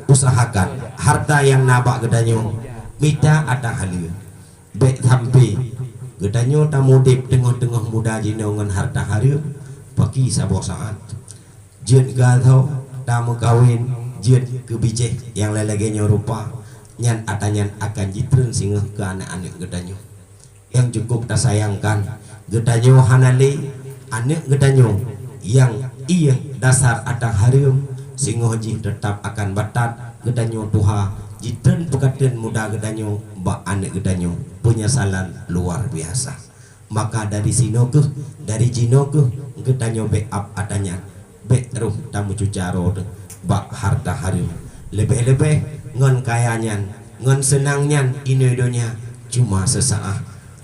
usahakan harta yang nabak gedanyo mita ada halu baik sampai gedanyo tamudip tengah-tengah muda jinongan harta harim pagi saboh saat jin gathau tamu kawin jin kebijek yang lelagenya rupa nyan atanyan akan jitren singa ke anak-anak gedanyo yang cukup tak sayangkan gedanyo hanali anak gedanyo yang iya dasar atang harum singo ji tetap akan batat gedanyo tuha jiten pekaten muda gedanyo ba anak gedanyo penyesalan luar biasa. Maka dari sino ke dari jino ke gedanyo backup adanya be ruh tamu cucaro ba harta harum lebih-lebih ngon kayanyan ngan senangnya ini dunia cuma sesaat,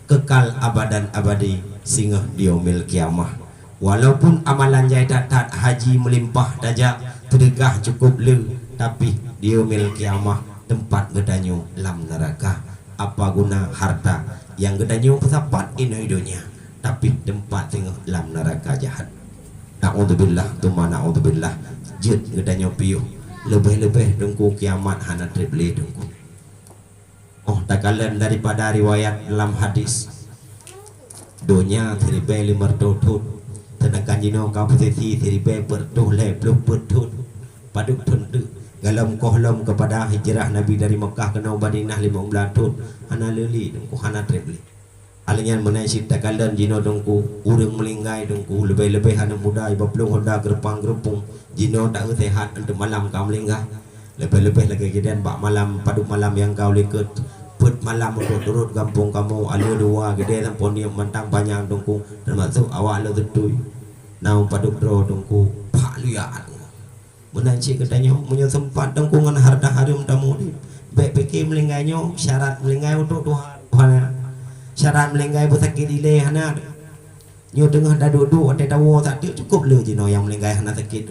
kekal abadan abadi singgah diomil kiamah. Walaupun amalan jai datat haji melimpah dajak tergah cukup le, tapi diomil kiamah tempat gedanyo lam neraka. Apa guna harta yang gedanyo pesapat ini dunia, tapi tempat tengah lam neraka jahat. Na'udzubillah tuma na'udzubillah. Jid gedanyo piuh lebih-lebih dengku kiamat hana triple dengku. Oh takalan daripada riwayat dalam hadis dunia triple limar tutut sedangkan jino kau posisi triple bertuh le belum bertut paduk tentu galam kohlom kepada hijrah Nabi dari Mekah ke Madinah 15 tut hana leli dengku hana triple alingan menaisik takalan jino dengku urang melinggai dengku lebih-lebih hana muda iba belum hoda gerpang gerpung jino tak sehat untuk malam kau melinggai lebih-lebih lagi kemudian bak malam paduk malam yang kau lekut put malam untuk turut kampung kamu alu dua gede sampun yang mentang panjang dongku termasuk awak lu tetui naung paduk dro dongku pak liat menanci katanya punya sempat dongku ngan harta harum tamu di baik pikir melingainya syarat melingai untuk Tuhan syarat melingai bersakit ile hana nyo tengah dah duduk ada tahu tak cukup le jino yang melingai hana sakit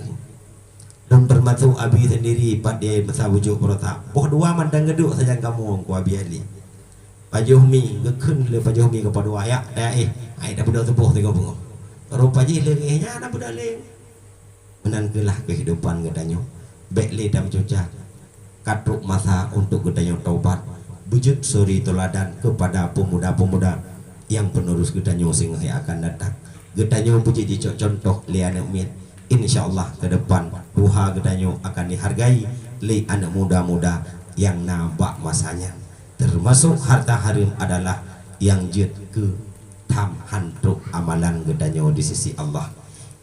dan termasuk abi sendiri pada masa wujud perota poh dua mandang geduk saja kamu ku abi ali pajuhmi gekun le pajuhmi kepada ayak ai dah budak sepuh tengok bungo rupaji le nya dah budak le menangkelah kehidupan gedanyo baik le dam cuca katruk masa untuk gedanyo taubat wujud suri teladan kepada pemuda-pemuda yang penerus gedanyo sing akan datang gedanyo puji contoh le anak mit. InsyaAllah ke depan duha gedanyo akan dihargai li anak muda-muda yang nabak masanya. Termasuk harta harim adalah yang jid ke tam hantuk amalan gedanyo di sisi Allah.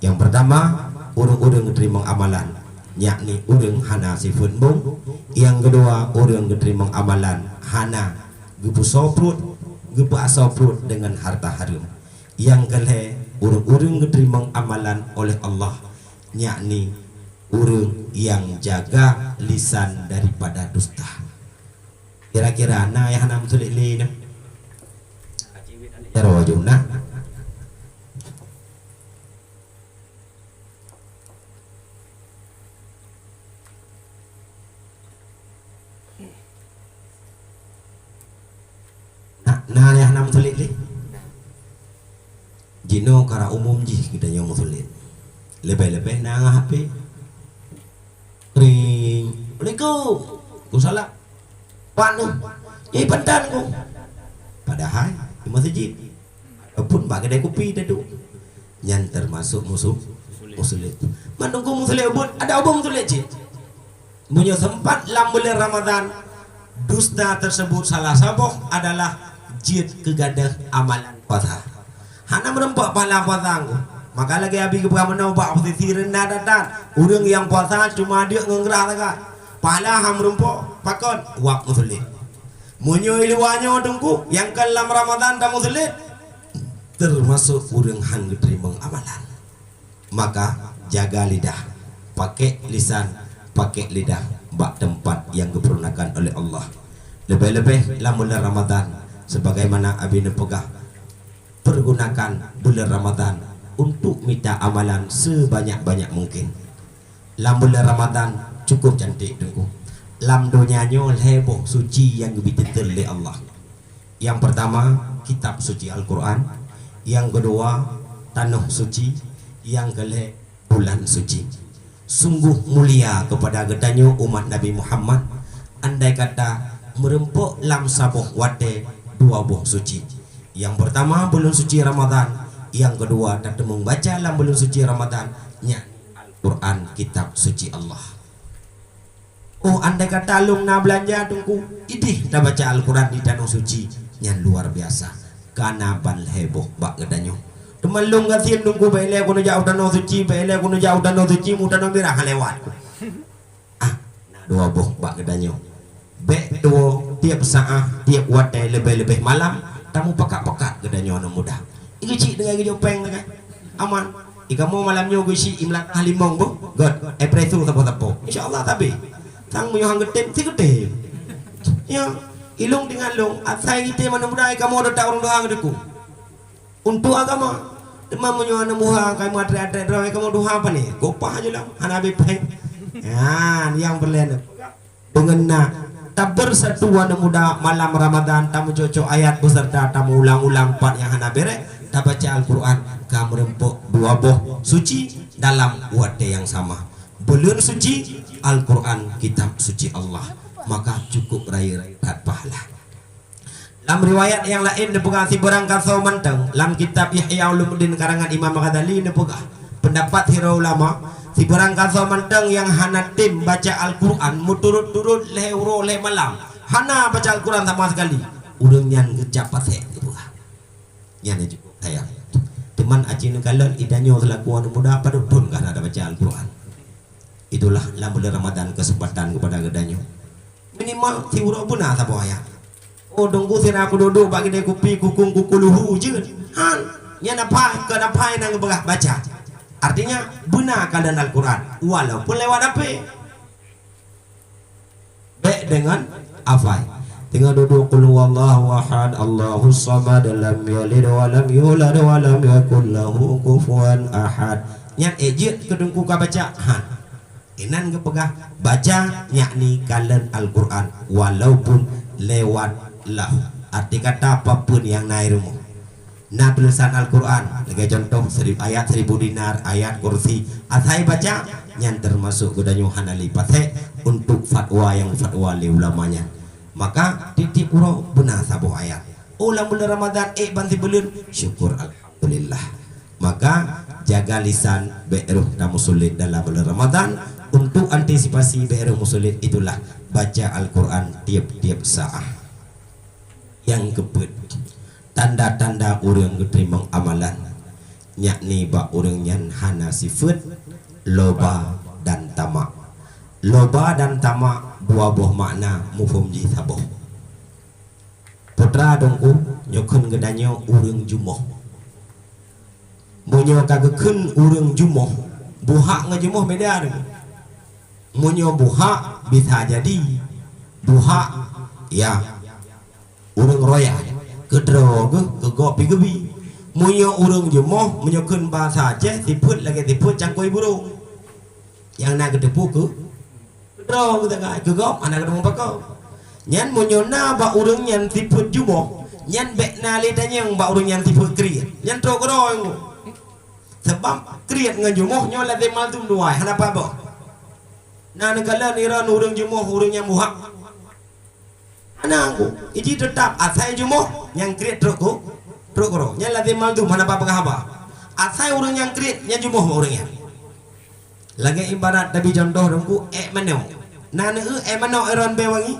Yang pertama urang-urang terima amalan yakni urang hana sifun bung. Yang kedua urang terima amalan hana gebu soprut gebu asoprut dengan harta harim. Yang kelih urang-urang terima amalan oleh Allah yakni urang yang jaga lisan daripada dusta. Kira-kira nah yang nam sulit li nah terwajuna nah yang nam sulit li jino kara umum ji kita yang sulit lebih-lebih nang HP ring Assalamualaikum ku salah panu nyai pandan ku padahal di masjid pun bak kedai kopi dadu yang termasuk musuh muslim menunggu muslim ubud ada ubud muslim cik punya sempat lam bulan Ramadan dusta tersebut salah saboh adalah jid kegadah amalan puasa hana merempak pahala puasa ku maka lagi abi kebuka menobak posisi rendah datang urang yang puasa cuma dia ngerah lagi pahala ham rumpuk pakon wak muslim munyo iliwanyo dengku yang kelam Ramadan dan muslim termasuk urang han diterima amalan maka jaga lidah pakai lisan pakai lidah bak tempat yang diperuntukkan oleh Allah lebih-lebih dalam bulan Ramadan sebagaimana abi nepegah pergunakan bulan Ramadan untuk minta amalan sebanyak-banyak mungkin. Lam bulan Ramadan cukup cantik dengku. Lam donyanya heboh suci yang dibitentel oleh Allah. Yang pertama kitab suci Al-Quran, yang kedua tanah suci, yang kelih bulan suci. Sungguh mulia kepada gedanyo umat Nabi Muhammad andai kata merempuk lam sabuh wate dua buah suci. Yang pertama bulan suci Ramadan, yang kedua tak membaca dalam bulan suci Ramadan nya Al-Quran kitab suci Allah. Oh andai kata lung na belanja tungku idih dah baca Al-Quran di danau suci yang luar biasa karena ban heboh bak gedanyo temelung gasin tungku bele kuno jauh danau suci bele kuno jauh danau suci mu danau merah lewat dua boh bak gedanyo be dua tiap saat tiap wate lebih-lebih malam tamu pekat-pekat gedanyo anak muda iguci dengan gejopeng kan aman ikamu malamnya gusi imlak halimong bu god presu tapo-tapo insyaallah tapi tang mu yang gede si gede Ya, ilung dengan long. Asai kita mana budaya kamu ada tak orang doang deku. Untuk agama. Teman menyuana muha kamu ada doang kamu doa apa nih? Gopah aja lah. Hanabi peng. Ya, yang berlain. Dengan tak bersatuan muda malam Ramadan tamu cocok ayat beserta tamu ulang-ulang part yang hana bere tak baca Al-Quran kamu rempuk dua boh suci dalam wadah yang sama belum suci Al-Quran kitab suci Allah maka cukup raya pahala. Dalam riwayat yang lain dipegang si berang kasau menteng dalam kitab Ihya Ulumuddin karangan Imam Ghazali dipegang pendapat hira ulama si berang kasau menteng yang hana tim baca Al-Quran muturut-turut lehuro leh malam hana baca Al-Quran sama sekali urang nyan kecapat dipegang nyan juga saya teman acin kalon idanyo selaku anu muda pada pun kan ada baca Al-Quran itulah bulan Ramadan kesempatan kepada gedanyo minimal si urang pun tak ayat. Oh dongku sira aku duduk bagi dia kopi kukung kukuluhu je han nya napa ke napa nang baca artinya benar keadaan Al-Quran walaupun lewat apa baik dengan apa tinggal duduk qul huwallahu ahad Allahus samad lam yalid wa lam yulad wa lam yakul lahu kufuwan ahad nya ejit ke dongku ka baca han inan ke pegah baca yakni kalian Al-Quran walaupun lewat lahu arti kata apapun yang naik rumah nah tulisan Al-Quran sebagai contoh ayat 1000 dinar ayat kursi asai baca yang termasuk godanyo hanali pate untuk fatwa yang fatwa li ulamanya maka titip uro benar sabuh ayat ulang bulan Ramadan banti belun syukur alhamdulillah maka jaga lisan be'ruh dan musulit dalam bulan Ramadan untuk antisipasi be'ruh musulit itulah baca Al-Quran tiap-tiap saat. Yang kebet tanda-tanda orang keterima amalan yakni ba orang yang hana sifat loba dan tamak dua buah makna mufhum ji saboh putra dongku nyokun gedanyo urang jumoh munyo kagekeun urang jumoh buhak ngajumoh beda dong munyo buhak bisa jadi buhak ya urang roya kedro ke gopi gebi munyo urang jumoh menyokeun bahasa Aceh tiput lagi tiput cangkoi burung yang nak kedepu ke kedro kita ke gop anak kedemu pakau nyan munyo na ba urang nyan tiput jumoh nyan bek na lidanya yang ba urang nyan tiput kriat nyan tro kedro sebab kriat ngan jumoh nyo la de mal tum duai hanapa ba na negala niran urang jumoh urang yang buhak anakku iji tetap asai jumoh yang kriat troko yang lagi maldu mana apa pengahaba asai urang yang kriat yang jumoh urangnya lagi ibarat tapi contoh dongku mano nana mano eron be wangi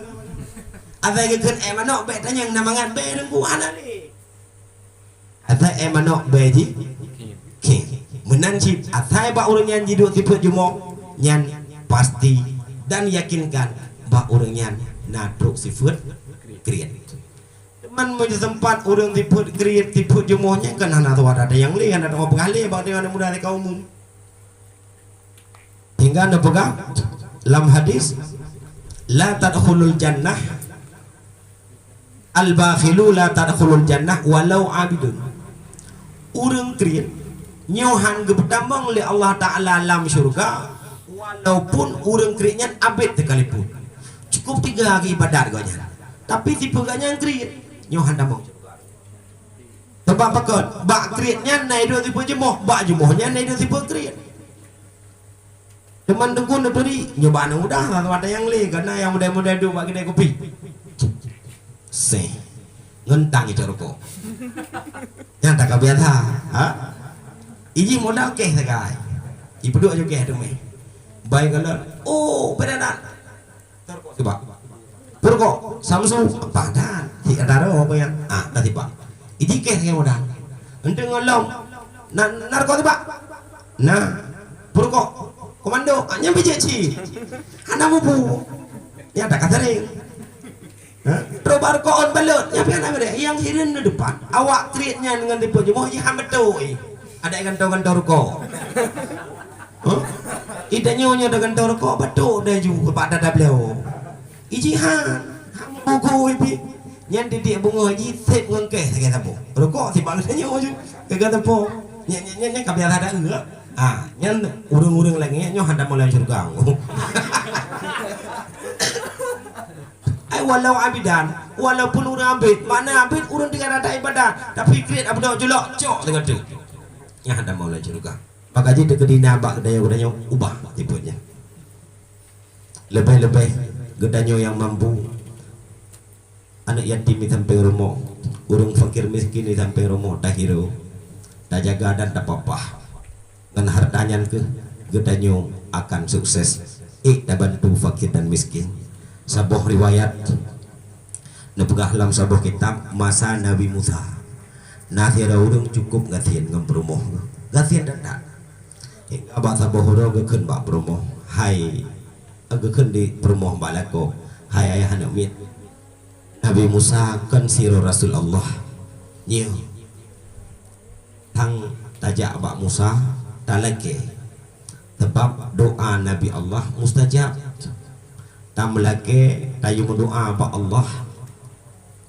asai gekeun mano be tanyang namangan be dongku anane asai mano be ji menang cip asai ba urang yang jiduk tipe jumoh nyan pasti dan yakinkan ba urang nyan nadruk sifat kriat teman punya sempat orang tiput kriat tiput jemohnya kan hana tu ada yang lihat ada orang pengalih bahawa dia mudah dari kaum hingga anda pegang dalam hadis la tadkhulul jannah al-bakhilu la tadkhulul jannah walau abidun orang kriat nyohan gebetambang oleh Allah Ta'ala alam syurga walaupun orang kriatnya abid sekalipun cukup 3 hari ibadat gonya tapi tipe ganya yang kriat nyohan damang sebab pakot bak kriatnya naik dua tipe jemoh bak jemohnya naik dua tipe kriat teman tengku neberi nyoba anu udah lah ada yang li karena yang muda-muda duduk bak kedai kopi seh ngentang itu rokok yang tak biasa ha iji modal keh sekai ibu dua juga keh demi baik kalau oh benar terkok tiba Purko, Samsung, padan, si ada apa yang, tadi pak, ini keh yang udah, ente ngolong, narkotika, nah, Purko, komando, nyampe ceci, anak bubu, ya tak sering, terbar koon balut, nyampe anak mereka, yang hirin di depan, awak treatnya dengan tipe jemoh, ya betul, ada yang gantau-gantau rokok, idenya dengan gantau rokok, betul, dia juga pada beliau. Ijihan, kamu buku ipi nyan didik bunga haji sip ngengkeh kata po rokok si bang nyo je kata po nyan ka biasa ada enggak nyan urung-urung lagi nyo hendak mulai surga walau abidan walaupun orang abid mana abid orang dengan ada ibadah tapi kreat apa dah julak cok dengan tu yang hendak mulai surga maka jadi kedina bak gedanya ubah tipenya lebih-lebih gedanya yang mampu anak yatim di samping rumah urung fakir miskin di samping rumah dah hero dah jaga dan dah papah dengan hartanya ke gedanya akan sukses dah bantu fakir dan miskin sebuah riwayat nepegah dalam sebuah kitab masa Nabi Musa nasira urung cukup gasian ngam perumoh gasian dan tak hingga bahasa bohoro geken bak perumoh hai geken di perumoh balako hai ayah anak mit Nabi Musa kan siro Rasul Allah nyiu tang tajak bak Musa talake sebab doa Nabi Allah mustajab tam lagi tayu berdoa ba Allah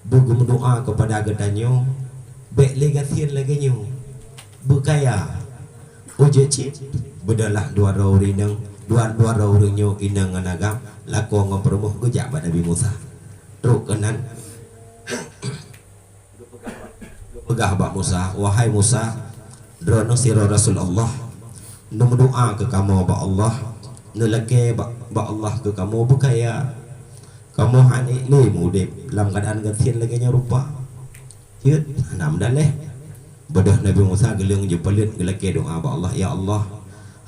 buku berdoa kepada gedanyo baik legasian lagi nyo berkaya uje cip bedalah dua orang nyo inang nagam lako ngopromoh gejak pada Nabi Musa truk kanan pegah ba Musa wahai Musa drono sira Rasulullah nu berdoa ke kamu ba Allah nulake ba Allah ke kamu berkaya kamu hani le mudip dalam keadaan gatian lagi nya rupa ciut nam dah leh bedah Nabi Musa gelung je pelit gelake doa ba Allah ya Allah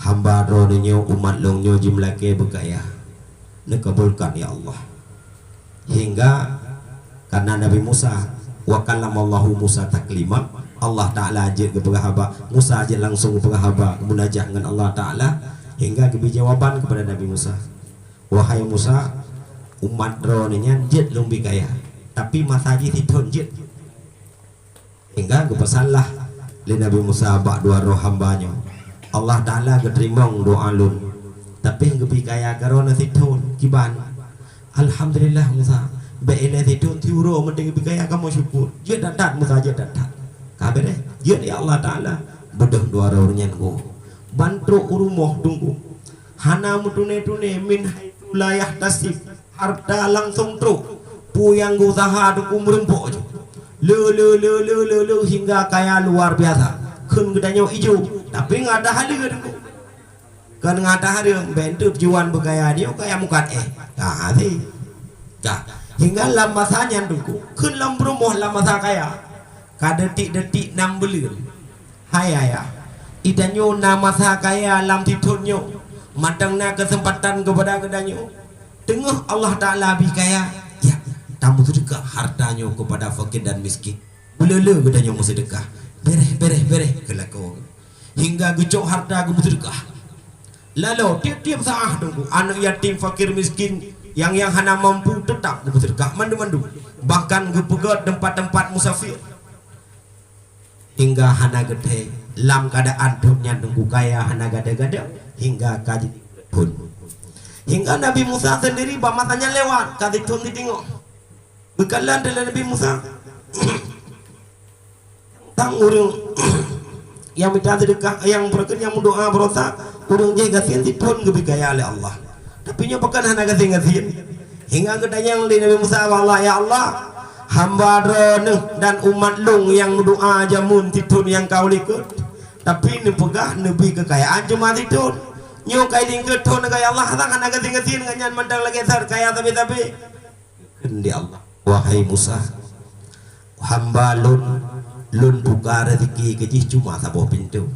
hamba rodenya umat longnyo jimlake berkaya nekabulkan ya Allah hingga karena Nabi Musa wa kallamallahu Musa taklima Allah Ta'ala aja kepada hamba Musa aja langsung kepada hamba munajat dengan Allah Ta'ala hingga kebi jawaban kepada Nabi Musa wahai Musa umat droninya jet lumbi kaya tapi masaji tidon jet hingga kepesanlah li Nabi Musa bak dua roh hambanya Allah Ta'ala keterimong doa lun tapi kebi kaya karena tidon kiban alhamdulillah Musa beile tidon tiuro mending kebi kaya kamu syukur jet dadat Musa jet dadat kabar jet ya Allah Ta'ala bedah dua rohnya go bantu urumoh tunggu hana mutune min wilayah tasib harta langsung truk puyang usaha duku merempok le hingga kaya luar biasa kun gedanya hijau tapi ngada hari kan ngada hari bentuk juan bergaya dia kaya mukat sih hingga lam masanya duku kun lam rumah lam masa kaya kadetik-detik 6 bulan hai ayah idanyo nama sakaya lam tidunyo matangna kesempatan kepada kedanyo tengah Allah Ta'ala bikaya ya tamu sedekah hartanya kepada fakir dan miskin belele kedanyo mu sedekah bereh kelako hingga gecok harta kamu sedekah lalu tiap-tiap saat tunggu anak yatim fakir miskin yang hana mampu tetap kamu sedekah mandu bahkan gepegat tempat-tempat musafir hingga hana gede lam keadaan dunia tunggu kaya hana gada-gada hingga kaji pun hingga Nabi Musa sendiri matanya lewat kaji pun ditengok bekalan dari Nabi Musa tang urung yang minta sedekah yang berken yang mendoa berosak urung jaga sianti pun kebikaya oleh Allah tapi nya bukan hana gasian hingga gedanya yang Nabi Musa Allah ya Allah hamba droneh dan umat lung yang doa jamun titun yang kau likut tapi ni pegah nebi kekayaan cuma titun nyo kai ding ketun kaya Allah tangan agak tinggatin nganyan mandang lagi sar kaya tapi kendi Allah wahai Musa hamba lun buka rezeki kejih cuma sabuh pintu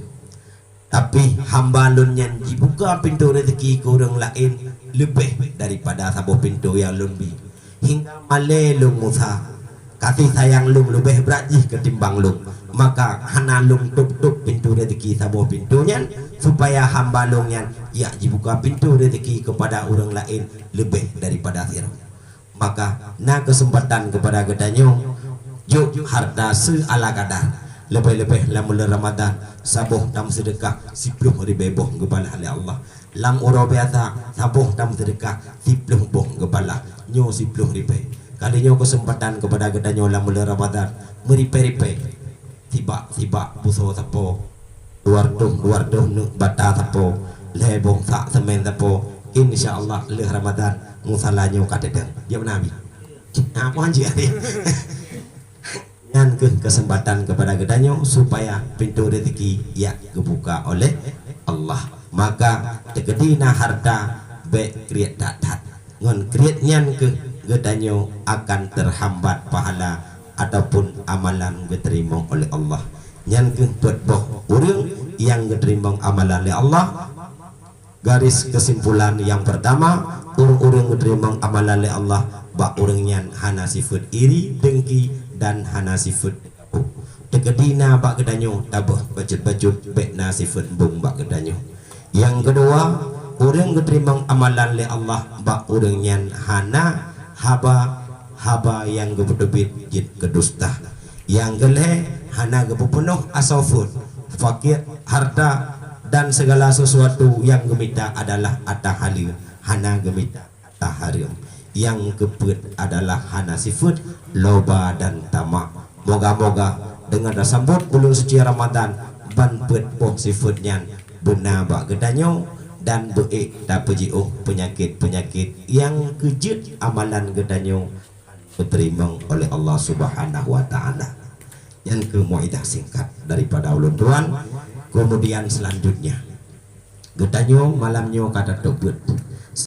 tapi hamba lun yang dibuka pintu rezeki ke orang lain lebih daripada sabuh pintu yang lun bi hingga male lung Musa kasih sayang lung lebih berajih ketimbang lung maka hana lung tutup pintu rezeki sabuh pintunya supaya hamba lungnya ya dibuka pintu rezeki kepada orang lain lebih daripada sirah maka na kesempatan kepada gedanya yuk harta seala kadar lebih-lebih lam Ramadan sabuh tam sedekah 10 ribu kepala oleh Allah lam uro biasa sabuh tam sedekah 10 boh kepala nyo 10 ribu kalinya kesempatan kepada gedanyo lah mulai Ramadan meripe-ripe tiba-tiba buso tapo luar tuh bata tapo lebong tak semen tapo insyaallah le Ramadan musalanyo kadedeng ya nabi apa anjir dan kesempatan kepada gedanyo supaya pintu rezeki ya kebuka oleh Allah. Maka tegedina harta be kriat datat ngon kriat nyan ke gedanyo akan terhambat pahala ataupun amalan diterima oleh Allah. Nyan ke buat boh urang yang diterima amalan oleh Allah. Garis kesimpulan yang pertama, urang diterima amalan oleh Allah ba urang nyan hana sifat iri dengki dan hana sifat tegedina bak gedanyo tabah bajut-bajut bekna sifat bung bak gedanyo. Yang kedua, orang diterima amalan le Allah bak orang yang hana haba yang gebedebit jid kedusta. Yang gele hana gepenuh asafut fakir harta dan segala sesuatu yang gemita adalah atahalil hana gemita ataharim. Yang keput adalah hana sifat loba dan tamak. Moga-moga dengan sambut bulan suci Ramadan ban put boh sifatnya benar bak gedanyo dan beik dapat jiuh penyakit-penyakit yang kejut amalan gedanyo diterima oleh Allah Subhanahu wa taala. Yang kemuidah singkat daripada ulun tuan. Kemudian selanjutnya gedanyo malamnyo kata tebut